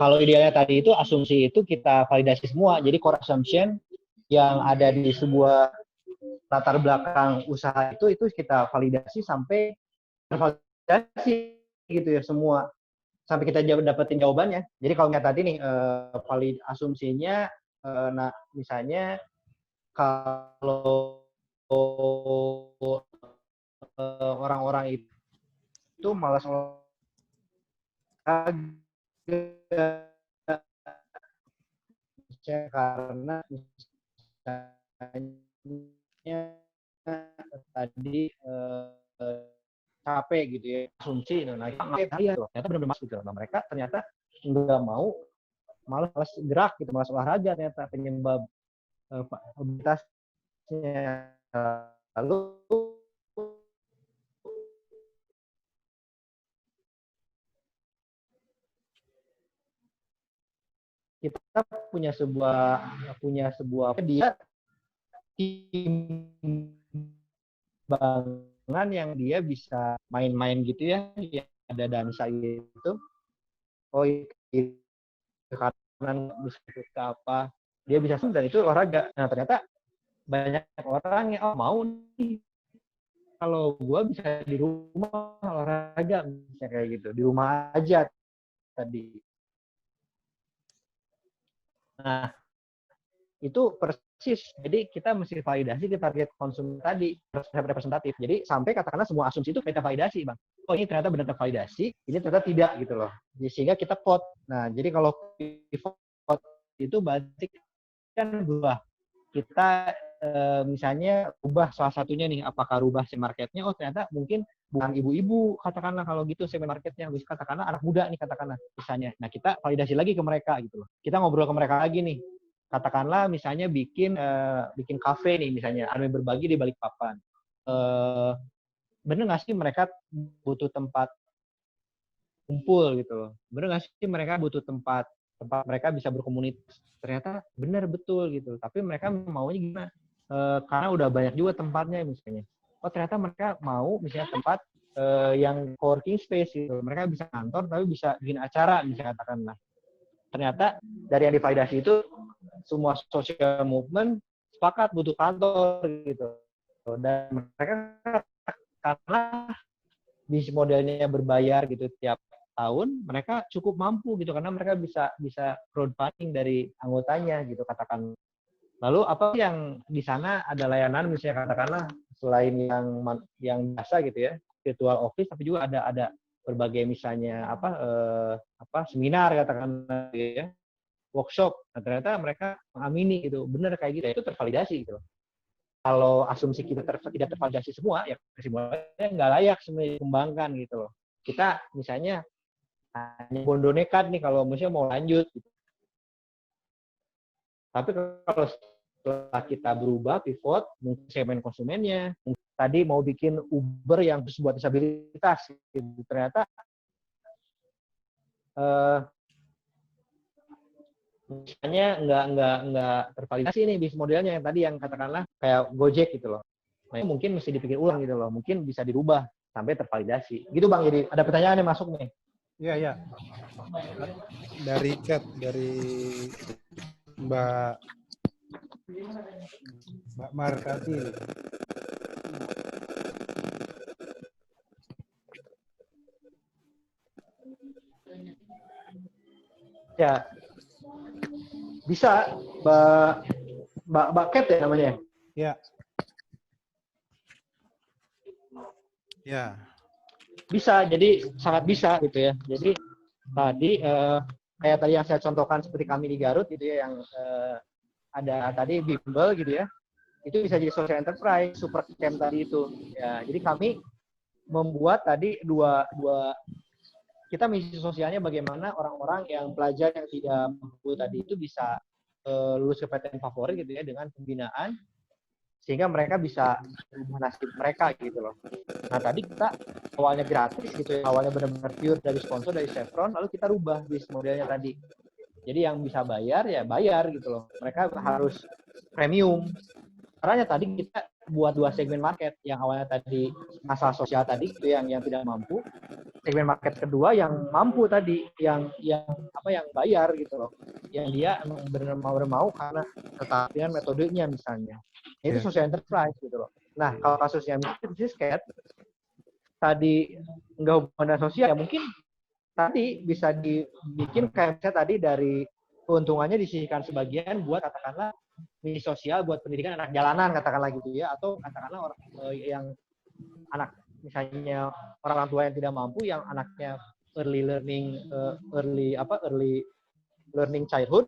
[SPEAKER 1] Kalau idealnya tadi itu asumsi itu kita validasi semua. Jadi core assumption yang ada di sebuah latar belakang usaha itu kita validasi sampai tervalidasi gitu ya semua, sampai kita dapetin jawabannya. Jadi kalau nggak tadi nih valid asumsinya, nah misalnya kalau orang-orang itu malas olahraga karena misalnya tadi capek gitu ya, asumsi. Nah, ternyata benar-benar masuk gitu. Nah, mereka ternyata nggak mau, malas gerak gitu, malas olahraga, ternyata penyebab obesitasnya. Lalu kita punya sebuah dia timbangan yang dia bisa main-main gitu ya, ada dansa gitu. Oh, ke kanan bisa ke apa, dia bisa dan itu olahraga. Nah ternyata banyak orang yang mau nih kalau gue bisa di rumah olahraga misalnya kayak gitu, di rumah aja tadi. Nah itu persis, jadi kita mesti validasi di target konsumen tadi representatif. Jadi sampai katakanlah semua asumsi itu kita validasi, Bang. Oh ini ternyata benar tervalidasi, ini ternyata tidak gitu loh. Sehingga kita vote. Nah jadi kalau vote itu berarti kan berubah. Kita misalnya ubah salah satunya nih, apakah rubah si marketnya? Oh ternyata mungkin bukan ibu-ibu katakanlah kalau gitu segmen marketnya, bisa katakanlah anak muda nih katakanlah misalnya. Nah kita validasi lagi ke mereka gitu loh. Kita ngobrol ke mereka lagi nih. Katakanlah misalnya bikin kafe nih misalnya, ada yang berbagi di Balikpapan. Bener nggak sih mereka butuh tempat kumpul gitu loh? Bener nggak sih mereka butuh tempat mereka bisa berkomunitas? Ternyata benar betul gitu. Tapi mereka maunya gimana? Karena udah banyak juga tempatnya misalnya. Oh ternyata mereka mau misalnya tempat yang co-working space gitu. Mereka bisa kantor tapi bisa bikin acara misalnya katakanlah. Ternyata dari yang divalidasi itu semua social movement sepakat butuh kantor gitu. Dan mereka karena bisnis modelnya berbayar gitu tiap tahun, mereka cukup mampu gitu karena mereka bisa crowdfunding dari anggotanya gitu katakan. Lalu apa yang di sana ada layanan misalnya katakanlah selain yang biasa gitu ya, virtual office, tapi juga ada berbagai misalnya seminar katakanlah gitu ya, workshop. Nah, ternyata mereka mengamini gitu, benar kayak gitu, itu tervalidasi gitu. Kalau asumsi kita tidak tervalidasi semua, ya semuanya nggak layak sebenarnya dikembangkan gitu loh. Kita misalnya hanya bondo nekat nih kalau misalnya mau lanjut. Gitu. Tapi kalau setelah kita berubah, pivot, mungkin segmen konsumennya, tadi mau bikin Uber yang buat disabilitas, gitu. Ternyata misalnya nggak tervalidasi nih bisnis modelnya yang tadi yang katakanlah kayak Gojek gitu loh. Nah, mungkin mesti dipikir ulang gitu loh. Mungkin bisa dirubah sampai tervalidasi. Gitu Bang, jadi ada pertanyaan yang masuk nih.
[SPEAKER 2] Iya, iya. Dari chat, dari Mbak Markati.
[SPEAKER 1] Ya, bisa Mbak Cat ya namanya?
[SPEAKER 2] Ya. Ya.
[SPEAKER 1] Bisa, jadi sangat bisa gitu ya. Jadi tadi kayak tadi yang saya contohkan seperti kami di Garut gitu ya, yang ada tadi bimbel gitu ya, itu bisa jadi social enterprise, super camp tadi itu. Ya, jadi kami membuat tadi dua kita misi sosialnya bagaimana orang-orang yang pelajar yang tidak mampu tadi itu bisa lulus ke PTN favorit gitu ya dengan pembinaan sehingga mereka bisa berubah nasib mereka gitu loh. Nah tadi kita awalnya gratis gitu ya, awalnya benar-benar pure dari sponsor dari Chevron, lalu kita rubah bisnis modelnya tadi. Jadi yang bisa bayar ya bayar gitu loh. Mereka harus premium. Caranya tadi kita buat dua segmen market, yang awalnya tadi masalah sosial tadi itu yang tidak mampu, segmen market kedua yang mampu tadi, yang bayar gitu loh, yang dia benar mau karena keterampilan metodenya misalnya. Itu social enterprise gitu loh. Nah kalau kasusnya Mrs. Cat tadi nggak hubungan sosial ya mungkin tadi bisa dibikin kayak misalnya tadi dari keuntungannya disisihkan sebagian buat katakanlah misi sosial buat pendidikan anak jalanan katakanlah gitu ya, atau katakanlah orang yang anak misalnya orang tua yang tidak mampu yang anaknya early learning childhood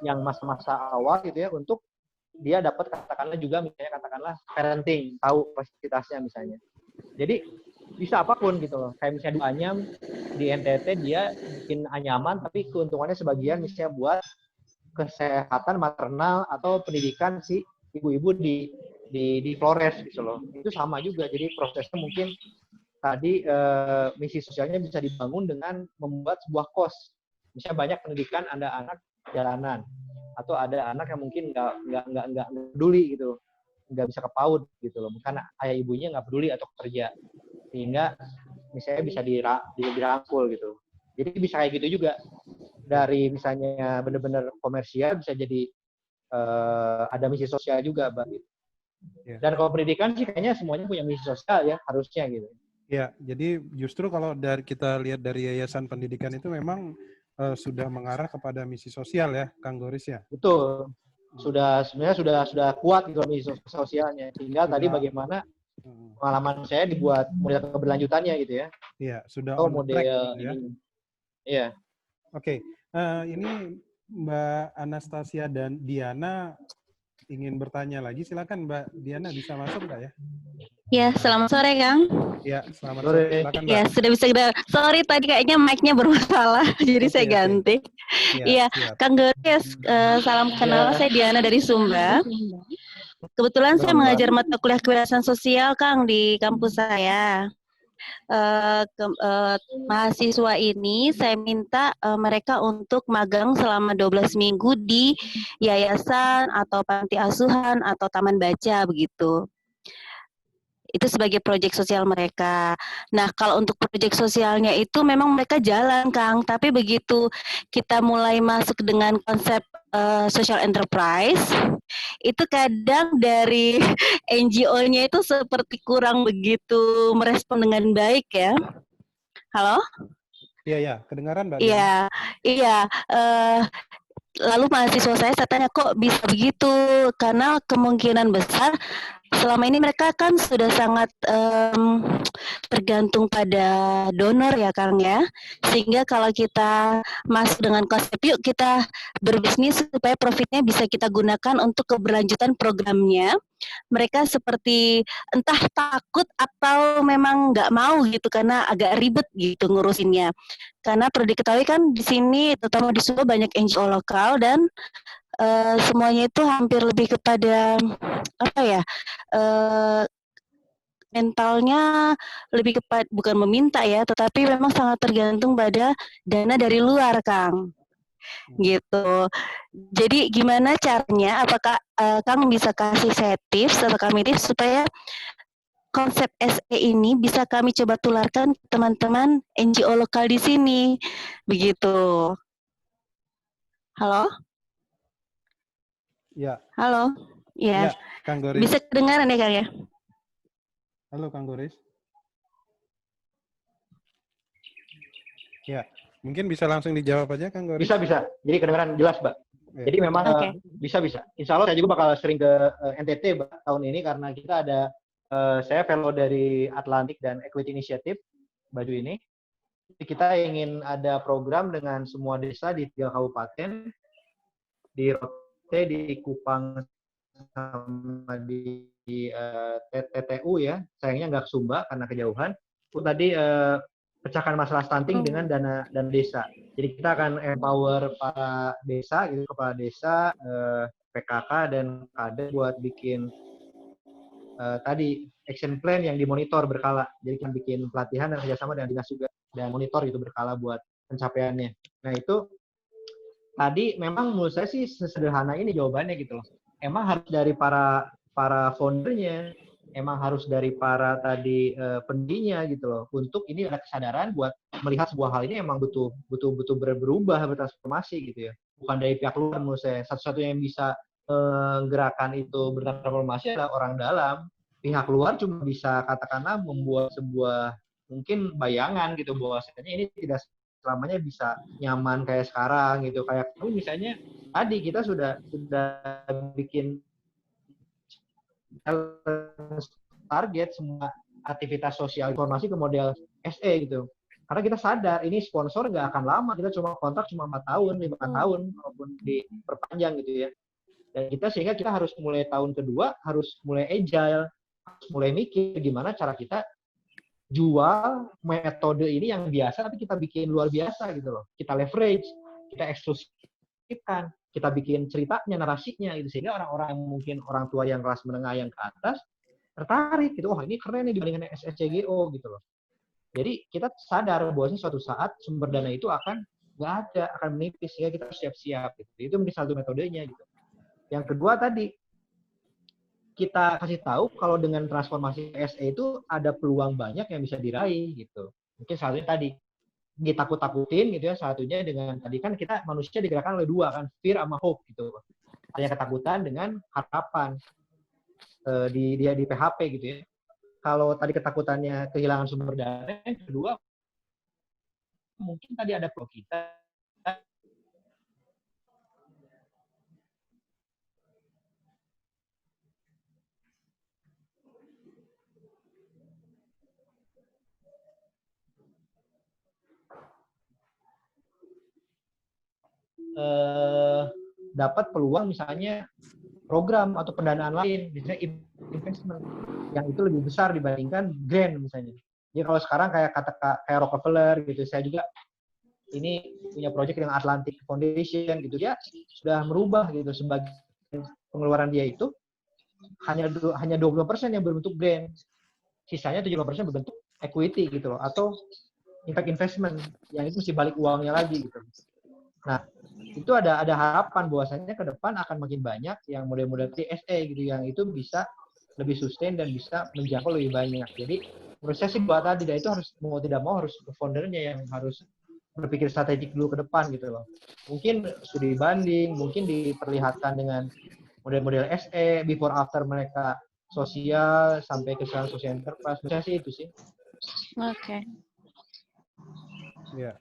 [SPEAKER 1] yang masa-masa awal gitu ya, untuk dia dapat katakanlah juga misalnya katakanlah parenting, tahu fasilitasnya misalnya. Jadi bisa apapun gitu loh. Kayak misalnya di Anyam, di NTT dia bikin anyaman tapi keuntungannya sebagian misalnya buat kesehatan maternal atau pendidikan si ibu-ibu di Flores gitu loh. Itu sama juga. Jadi prosesnya mungkin tadi misi sosialnya bisa dibangun dengan membuat sebuah kos. Misalnya banyak pendidikan ada anak jalanan atau ada anak yang mungkin nggak peduli gitu, nggak bisa ke PAUD gitu loh, bukan ayah ibunya nggak peduli atau kerja, sehingga misalnya bisa dirangkul gitu. Jadi bisa kayak gitu juga, dari misalnya benar-benar komersial bisa jadi ada misi sosial juga, Mbak. Dan kalau pendidikan sih kayaknya semuanya punya misi sosial ya, harusnya gitu.
[SPEAKER 2] Ya, jadi justru kalau kita lihat dari Yayasan Pendidikan itu memang sudah mengarah kepada misi sosial ya, Kang Goris ya.
[SPEAKER 1] Betul. Sebenarnya sudah kuat gitu misi sosialnya. Tinggal tadi bagaimana pengalaman saya dibuat model keberlanjutannya gitu ya.
[SPEAKER 2] Iya, sudah
[SPEAKER 1] Atau
[SPEAKER 2] on track
[SPEAKER 1] model
[SPEAKER 2] gitu ya.
[SPEAKER 1] Iya.
[SPEAKER 2] Oke, ini Mbak Anastasia dan Diana ingin bertanya lagi. Silakan Mbak Diana, bisa masuk nggak ya?
[SPEAKER 3] Ya, selamat sore Kang.
[SPEAKER 2] Ya, selamat sore. Silakan Mbak.
[SPEAKER 3] Ya, sudah bisa kita. Sorry tadi kayaknya mic-nya bermasalah, jadi saya ganti. Iya, Kang Goris, salam kenal. Saya Diana dari Sumba. Kebetulan saya mengajar mata kuliah kewirausahaan sosial, Kang, di kampus saya. Mahasiswa ini saya minta mereka untuk magang selama 12 minggu di yayasan atau panti asuhan atau taman baca begitu. Itu sebagai proyek sosial mereka. Nah, kalau untuk proyek sosialnya itu memang mereka jalan, Kang. Tapi begitu kita mulai masuk dengan konsep social enterprise, itu kadang dari NGO-nya itu seperti kurang begitu merespon dengan baik ya. Halo?
[SPEAKER 2] Iya, kedengaran Mbak.
[SPEAKER 3] Iya. Lalu mahasiswa saya tanya, kok bisa begitu? Karena kemungkinan besar selama ini mereka kan sudah sangat tergantung pada donor ya Kang ya. Sehingga kalau kita masuk dengan konsep yuk kita berbisnis supaya profitnya bisa kita gunakan untuk keberlanjutan programnya, mereka seperti entah takut atau memang nggak mau gitu karena agak ribet gitu ngurusinnya. Karena perlu diketahui kan di sini terutama di Sumba banyak NGO lokal dan semuanya itu hampir lebih kepada apa ya, mentalnya lebih kepada bukan meminta ya, tetapi memang sangat tergantung pada dana dari luar, Kang. Gitu. Jadi gimana caranya? Apakah Kang bisa kasih saya tips atau kami tips supaya konsep SE ini bisa kami coba tularkan ke teman-teman NGO lokal di sini, begitu. Halo?
[SPEAKER 2] Ya.
[SPEAKER 3] Halo? Ya.
[SPEAKER 2] Kang Goris.
[SPEAKER 3] Bisa kedengaran ya, Kang ya?
[SPEAKER 2] Halo, Kang Goris. Ya, mungkin bisa langsung dijawab aja, Kang Goris.
[SPEAKER 1] Bisa. Jadi kedengaran jelas, Mbak. Jadi memang bisa. Insya Allah saya juga bakal sering ke NTT Mbak, tahun ini karena kita ada saya fellow dari Atlantic dan Equity Initiative baju ini. Jadi kita ingin ada program dengan semua desa di 3 kabupaten, di Rote, di Kupang, sama di TTU ya. Sayangnya nggak ke Sumba karena kejauhan. Itu tadi pecahkan masalah stunting dengan dana desa. Jadi kita akan empower para desa, gitu, kepala desa, PKK dan KADE buat bikin tadi action plan yang dimonitor berkala. Jadi kita bikin pelatihan dan kerjasama dengan dinas juga dan monitor itu berkala buat pencapaiannya. Nah itu tadi memang menurut saya sih sesederhana ini jawabannya gitu loh. Emang harus dari para foundernya, emang harus dari para tadi pendirinya gitu loh. Untuk ini ada kesadaran buat melihat sebuah hal ini emang butuh berubah, bertransformasi gitu ya. Bukan dari pihak luar menurut saya. Satu-satunya yang bisa gerakan itu bertransformasi adalah orang dalam. Pihak luar cuma bisa katakanlah membuat sebuah mungkin bayangan gitu bahwasanya ini tidak selamanya bisa nyaman kayak sekarang gitu. Kayak misalnya tadi kita sudah bikin target semua aktivitas sosial informasi ke model SE gitu. Karena kita sadar ini sponsor nggak akan lama, kita cuma kontrak cuma 4 tahun, 5 tahun maupun diperpanjang gitu ya. Dan sehingga kita harus mulai tahun kedua harus mulai agile, harus mulai mikir gimana cara kita jual metode ini yang biasa tapi kita bikin luar biasa gitu loh. Kita leverage, kita eksklusifkan, kita bikin ceritanya, narasinya gitu sehingga orang-orang yang mungkin orang tua yang kelas menengah yang ke atas tertarik gitu. Oh, ini keren nih dibandingkan SSCGO gitu loh. Jadi kita sadar bahwa suatu saat sumber dana itu akan nggak ada, akan menipis, ya kita harus siap-siap gitu. Itu mungkin satu metodenya gitu. Yang kedua tadi, kita kasih tahu kalau dengan transformasi SE itu ada peluang banyak yang bisa diraih gitu. Mungkin satunya tadi ditakut-takutin gitu ya, satunya dengan tadi kan kita manusia digerakkan oleh dua kan, fear sama hope gitu. Ada ketakutan dengan harapan di PHP gitu ya. Kalau tadi ketakutannya kehilangan sumber dana, yang kedua mungkin tadi ada pro kita dapat peluang misalnya program atau pendanaan lain, misalnya investment yang itu lebih besar dibandingkan grant misalnya. Jadi kalau sekarang kayak Rockefeller gitu, saya juga ini punya project dengan Atlantic Foundation gitu, dia sudah merubah gitu sebagai pengeluaran dia itu hanya 20% yang berbentuk grant, sisanya 70% berbentuk equity gitu loh, atau impact investment yang itu mesti balik uangnya lagi gitu. Nah, itu ada harapan bahwasanya ke depan akan makin banyak yang model-model TSE gitu yang itu bisa lebih sustain dan bisa menjangkau lebih banyak. Jadi menurut saya sih buat tadi itu harus mau tidak mau harus foundernya yang harus berpikir strategik dulu ke depan gitu loh. Mungkin studi banding, mungkin diperlihatkan dengan model-model SE before after mereka sosial sampai ke social enterprise. Menurut saya sih itu sih.
[SPEAKER 3] Oke.
[SPEAKER 2] Ya.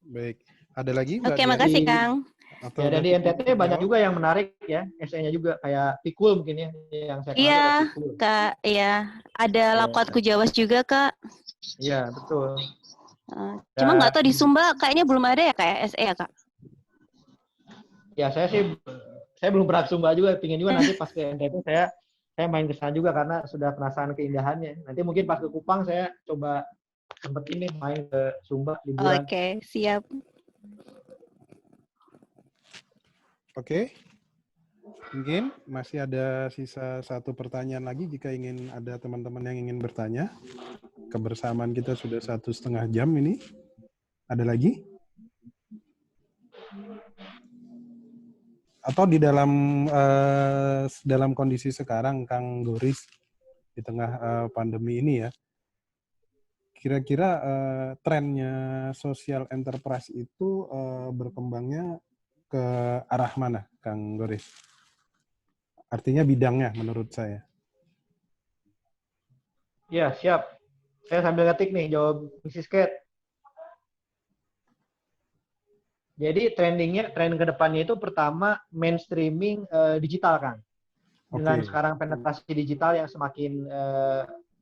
[SPEAKER 2] Baik. Ada lagi?
[SPEAKER 3] Oke, makasih Kang.
[SPEAKER 2] Atau
[SPEAKER 1] ya, dan di NTT banyak juga yang menarik ya, SE-nya juga kayak Pikul mungkin ya, yang saya kenal
[SPEAKER 3] Iya,
[SPEAKER 1] Pikul.
[SPEAKER 3] Kak, iya. Ada Lakuatku Jawas juga, Kak.
[SPEAKER 1] Iya, betul.
[SPEAKER 3] Cuma nggak tahu di Sumba kayaknya belum ada ya kayak SE ya, Kak?
[SPEAKER 1] Ya, saya belum pernah ke Sumba juga, pingin juga nanti pas ke NTT saya main ke sana juga karena sudah penasaran keindahannya. Nanti mungkin pas ke Kupang saya coba sempet ini main ke Sumba liburan.
[SPEAKER 3] Oke, siap.
[SPEAKER 2] Oke. Mungkin masih ada sisa satu pertanyaan lagi jika ingin ada teman-teman yang ingin bertanya. Kebersamaan kita sudah 1,5 jam ini. Ada lagi? Atau di dalam kondisi sekarang, Kang Goris, di tengah pandemi ini ya, kira-kira trennya social enterprise itu berkembangnya ke arah mana, Kang Goris? Artinya bidangnya menurut saya.
[SPEAKER 1] Ya, siap. Saya sambil ngetik nih, jawab Mrs. Kate. Jadi tren ke depannya itu pertama mainstreaming digital, Kang. Dengan sekarang penetrasi digital yang semakin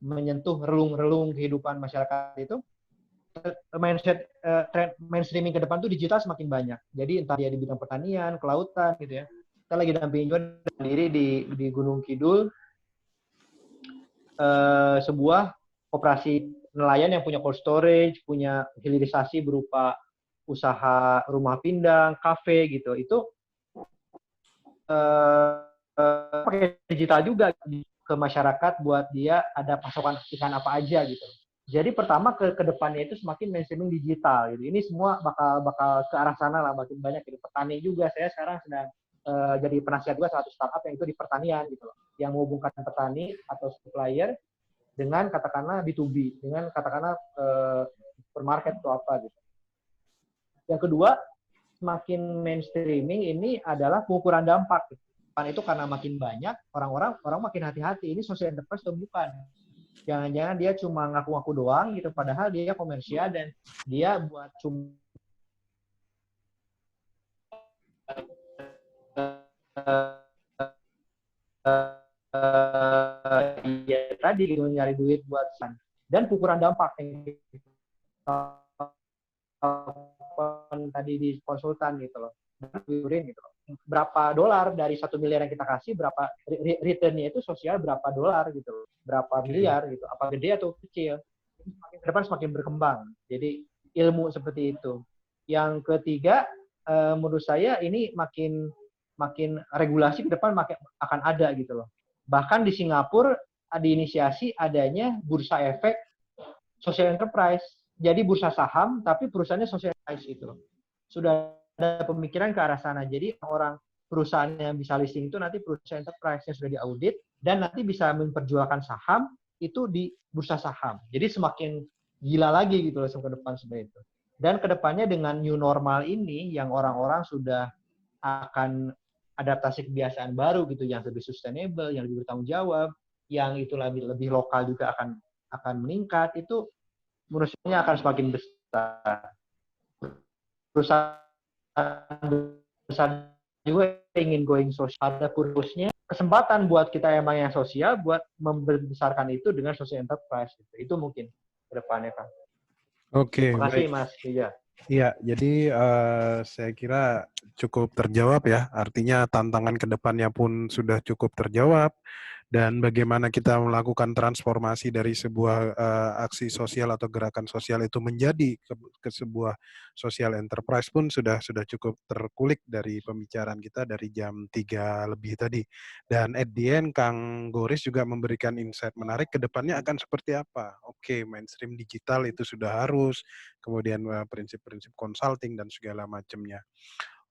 [SPEAKER 1] menyentuh relung-relung kehidupan masyarakat itu, mindset mainstreaming ke depan tuh digital semakin banyak. Jadi entah dia di bidang pertanian, kelautan gitu ya. Kita lagi dampingin juga sendiri di Gunung Kidul, sebuah koperasi nelayan yang punya cold storage, punya hilirisasi berupa usaha rumah pindang, kafe gitu. Itu pakai digital juga ke masyarakat buat dia ada pasokan ikan apa aja gitu. Jadi pertama ke depannya itu semakin mainstreaming digital gitu. Ini semua bakal ke arah sana lah, makin banyak gitu. Petani juga, saya sekarang sedang jadi penasihat juga satu startup yang itu di pertanian gitu loh. Yang menghubungkan petani atau supplier dengan katakanlah B2B, dengan katakanlah supermarket atau apa gitu. Yang kedua, semakin mainstreaming ini adalah pengukuran dampak. Itu karena makin banyak, orang makin hati-hati. Ini social enterprise atau bukan? Jangan-jangan dia cuma ngaku-ngaku doang gitu, padahal dia komersial dan dia buat cuma ya tadi gitu, nyari duit buat dan pengukuran dampak yang tadi di konsultan gitu loh, gitu loh. Berapa dolar dari 1 miliar yang kita kasih, berapa returnnya itu sosial berapa dolar gitu loh, berapa miliar gitu, apa gede atau kecil. Semakin ke depan semakin berkembang. Jadi ilmu seperti itu. Yang ketiga, menurut saya ini makin regulasi ke depan akan ada gitu loh. Bahkan di Singapura diinisiasi adanya bursa efek social enterprise. jadi bursa saham, tapi perusahaannya socialize gitu loh. Sudah ada pemikiran ke arah sana. Jadi orang perusahaan yang bisa listing itu nanti perusahaan enterprise yang sudah diaudit dan nanti bisa memperjualkan saham itu di bursa saham. Jadi semakin gila lagi gitu loh ke depan seperti itu. Dan kedepannya dengan new normal ini yang orang-orang sudah akan adaptasi kebiasaan baru gitu yang lebih sustainable, yang lebih bertanggung jawab, yang itu lebih lokal juga akan meningkat, itu menurut saya akan semakin besar. Perusahaan besar juga ingin going sosial, ada kursnya, kesempatan buat kita emang yang sosial buat membesarkan itu dengan social enterprise gitu. Itu mungkin ke depannya, Kang.
[SPEAKER 2] Oke,
[SPEAKER 1] Terima kasih
[SPEAKER 2] baik.
[SPEAKER 1] Mas Rija.
[SPEAKER 2] Iya, jadi saya kira cukup terjawab ya. Artinya tantangan ke depannya pun sudah cukup terjawab. Dan bagaimana kita melakukan transformasi dari sebuah aksi sosial atau gerakan sosial itu menjadi ke sebuah social enterprise pun sudah cukup terkulik dari pembicaraan kita dari jam 3 lebih tadi. Dan at the end, Kang Goris juga memberikan insight menarik ke depannya akan seperti apa. Oke, mainstream digital itu sudah harus, kemudian prinsip-prinsip consulting dan segala macamnya.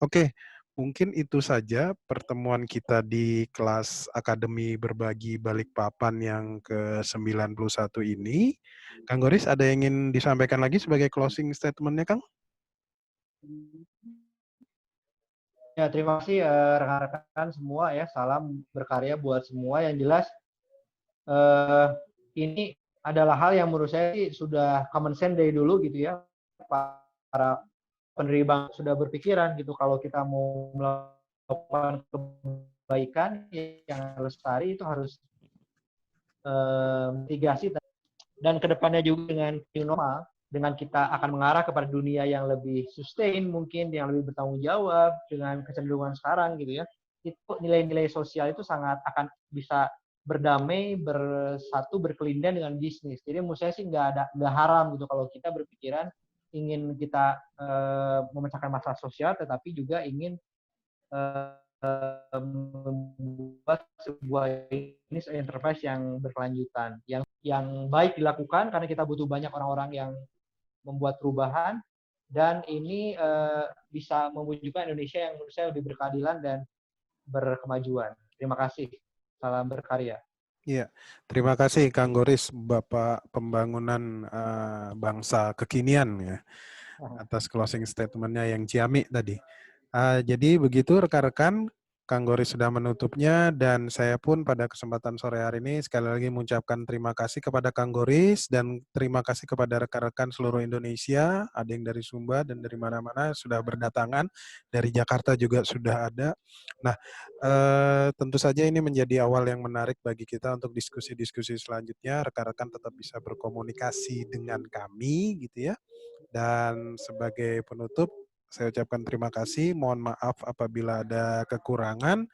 [SPEAKER 2] Oke, mungkin itu saja pertemuan kita di kelas Akademi Berbagi Balikpapan yang ke-91 ini. Kang Goris, ada yang ingin disampaikan lagi sebagai closing statement-nya, Kang?
[SPEAKER 1] Ya, terima kasih rekan-rekan semua ya. Salam berkarya buat semua. Yang jelas ini adalah hal yang menurut saya sudah common sense dari dulu gitu ya. Para pendiri bank sudah berpikiran gitu kalau kita mau melakukan kebaikan yang lestari itu harus mitigasi dan kedepannya juga dengan new normal, dengan kita akan mengarah kepada dunia yang lebih sustain mungkin, yang lebih bertanggung jawab dengan kecenderungan sekarang gitu ya. Itu nilai-nilai sosial itu sangat akan bisa berdamai, bersatu, berkelindahan dengan bisnis. Jadi menurut saya sih nggak haram gitu kalau kita berpikiran ingin kita memecahkan masalah sosial, tetapi juga ingin membuat sebuah bisnis enterprise yang berkelanjutan, yang baik dilakukan karena kita butuh banyak orang-orang yang membuat perubahan dan ini bisa mewujudkan Indonesia yang menurut saya lebih berkeadilan dan berkemajuan. Terima kasih. Salam berkarya.
[SPEAKER 2] Iya, terima kasih Kang Goris, Bapak Pembangunan Bangsa Kekinian ya, atas closing statement-nya yang ciamik tadi. Jadi begitu rekan-rekan, Kang Goris sudah menutupnya dan saya pun pada kesempatan sore hari ini sekali lagi mengucapkan terima kasih kepada Kang Goris dan terima kasih kepada rekan-rekan seluruh Indonesia, ada yang dari Sumba dan dari mana-mana sudah berdatangan, dari Jakarta juga sudah ada. Nah, tentu saja ini menjadi awal yang menarik bagi kita untuk diskusi-diskusi selanjutnya. Rekan-rekan tetap bisa berkomunikasi dengan kami gitu ya. Dan sebagai penutup, saya ucapkan terima kasih. Mohon maaf apabila ada kekurangan.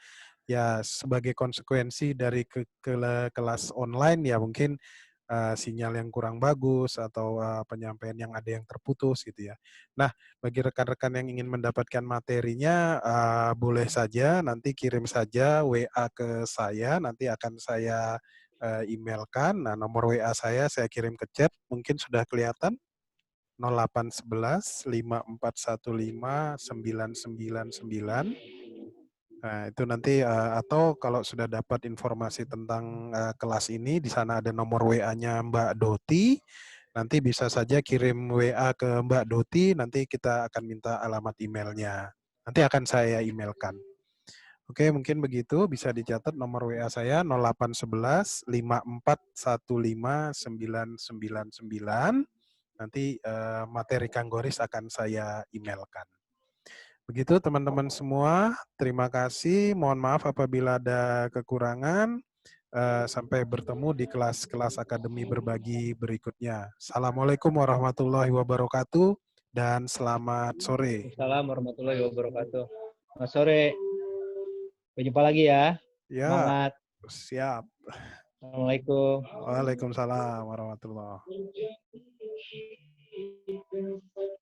[SPEAKER 2] Ya, sebagai konsekuensi dari kelas online ya mungkin sinyal yang kurang bagus atau penyampaian yang ada yang terputus gitu ya. Nah, bagi rekan-rekan yang ingin mendapatkan materinya, boleh saja nanti kirim saja WA ke saya, nanti akan saya emailkan. Nah, nomor WA saya kirim ke chat, mungkin sudah kelihatan. 0811 5415 999. Nah, itu nanti atau kalau sudah dapat informasi tentang kelas ini, di sana ada nomor WA-nya Mbak Doti. Nanti bisa saja kirim WA ke Mbak Doti, nanti kita akan minta alamat emailnya. Nanti akan saya emailkan. Oke, mungkin begitu. Bisa dicatat nomor WA saya 0811 5415 999. Nanti materi Kang Goris akan saya emailkan. Begitu teman-teman semua, terima kasih. Mohon maaf apabila ada kekurangan. Sampai bertemu di kelas-kelas Akademi Berbagi berikutnya. Assalamualaikum warahmatullahi wabarakatuh dan selamat sore.
[SPEAKER 1] Assalamualaikum warahmatullahi wabarakatuh. Selamat sore. Sampai jumpa lagi ya.
[SPEAKER 2] Ya,
[SPEAKER 1] Semangat.
[SPEAKER 2] siap.
[SPEAKER 1] Assalamualaikum.
[SPEAKER 2] Waalaikumsalam warahmatullahi wabarakatuh.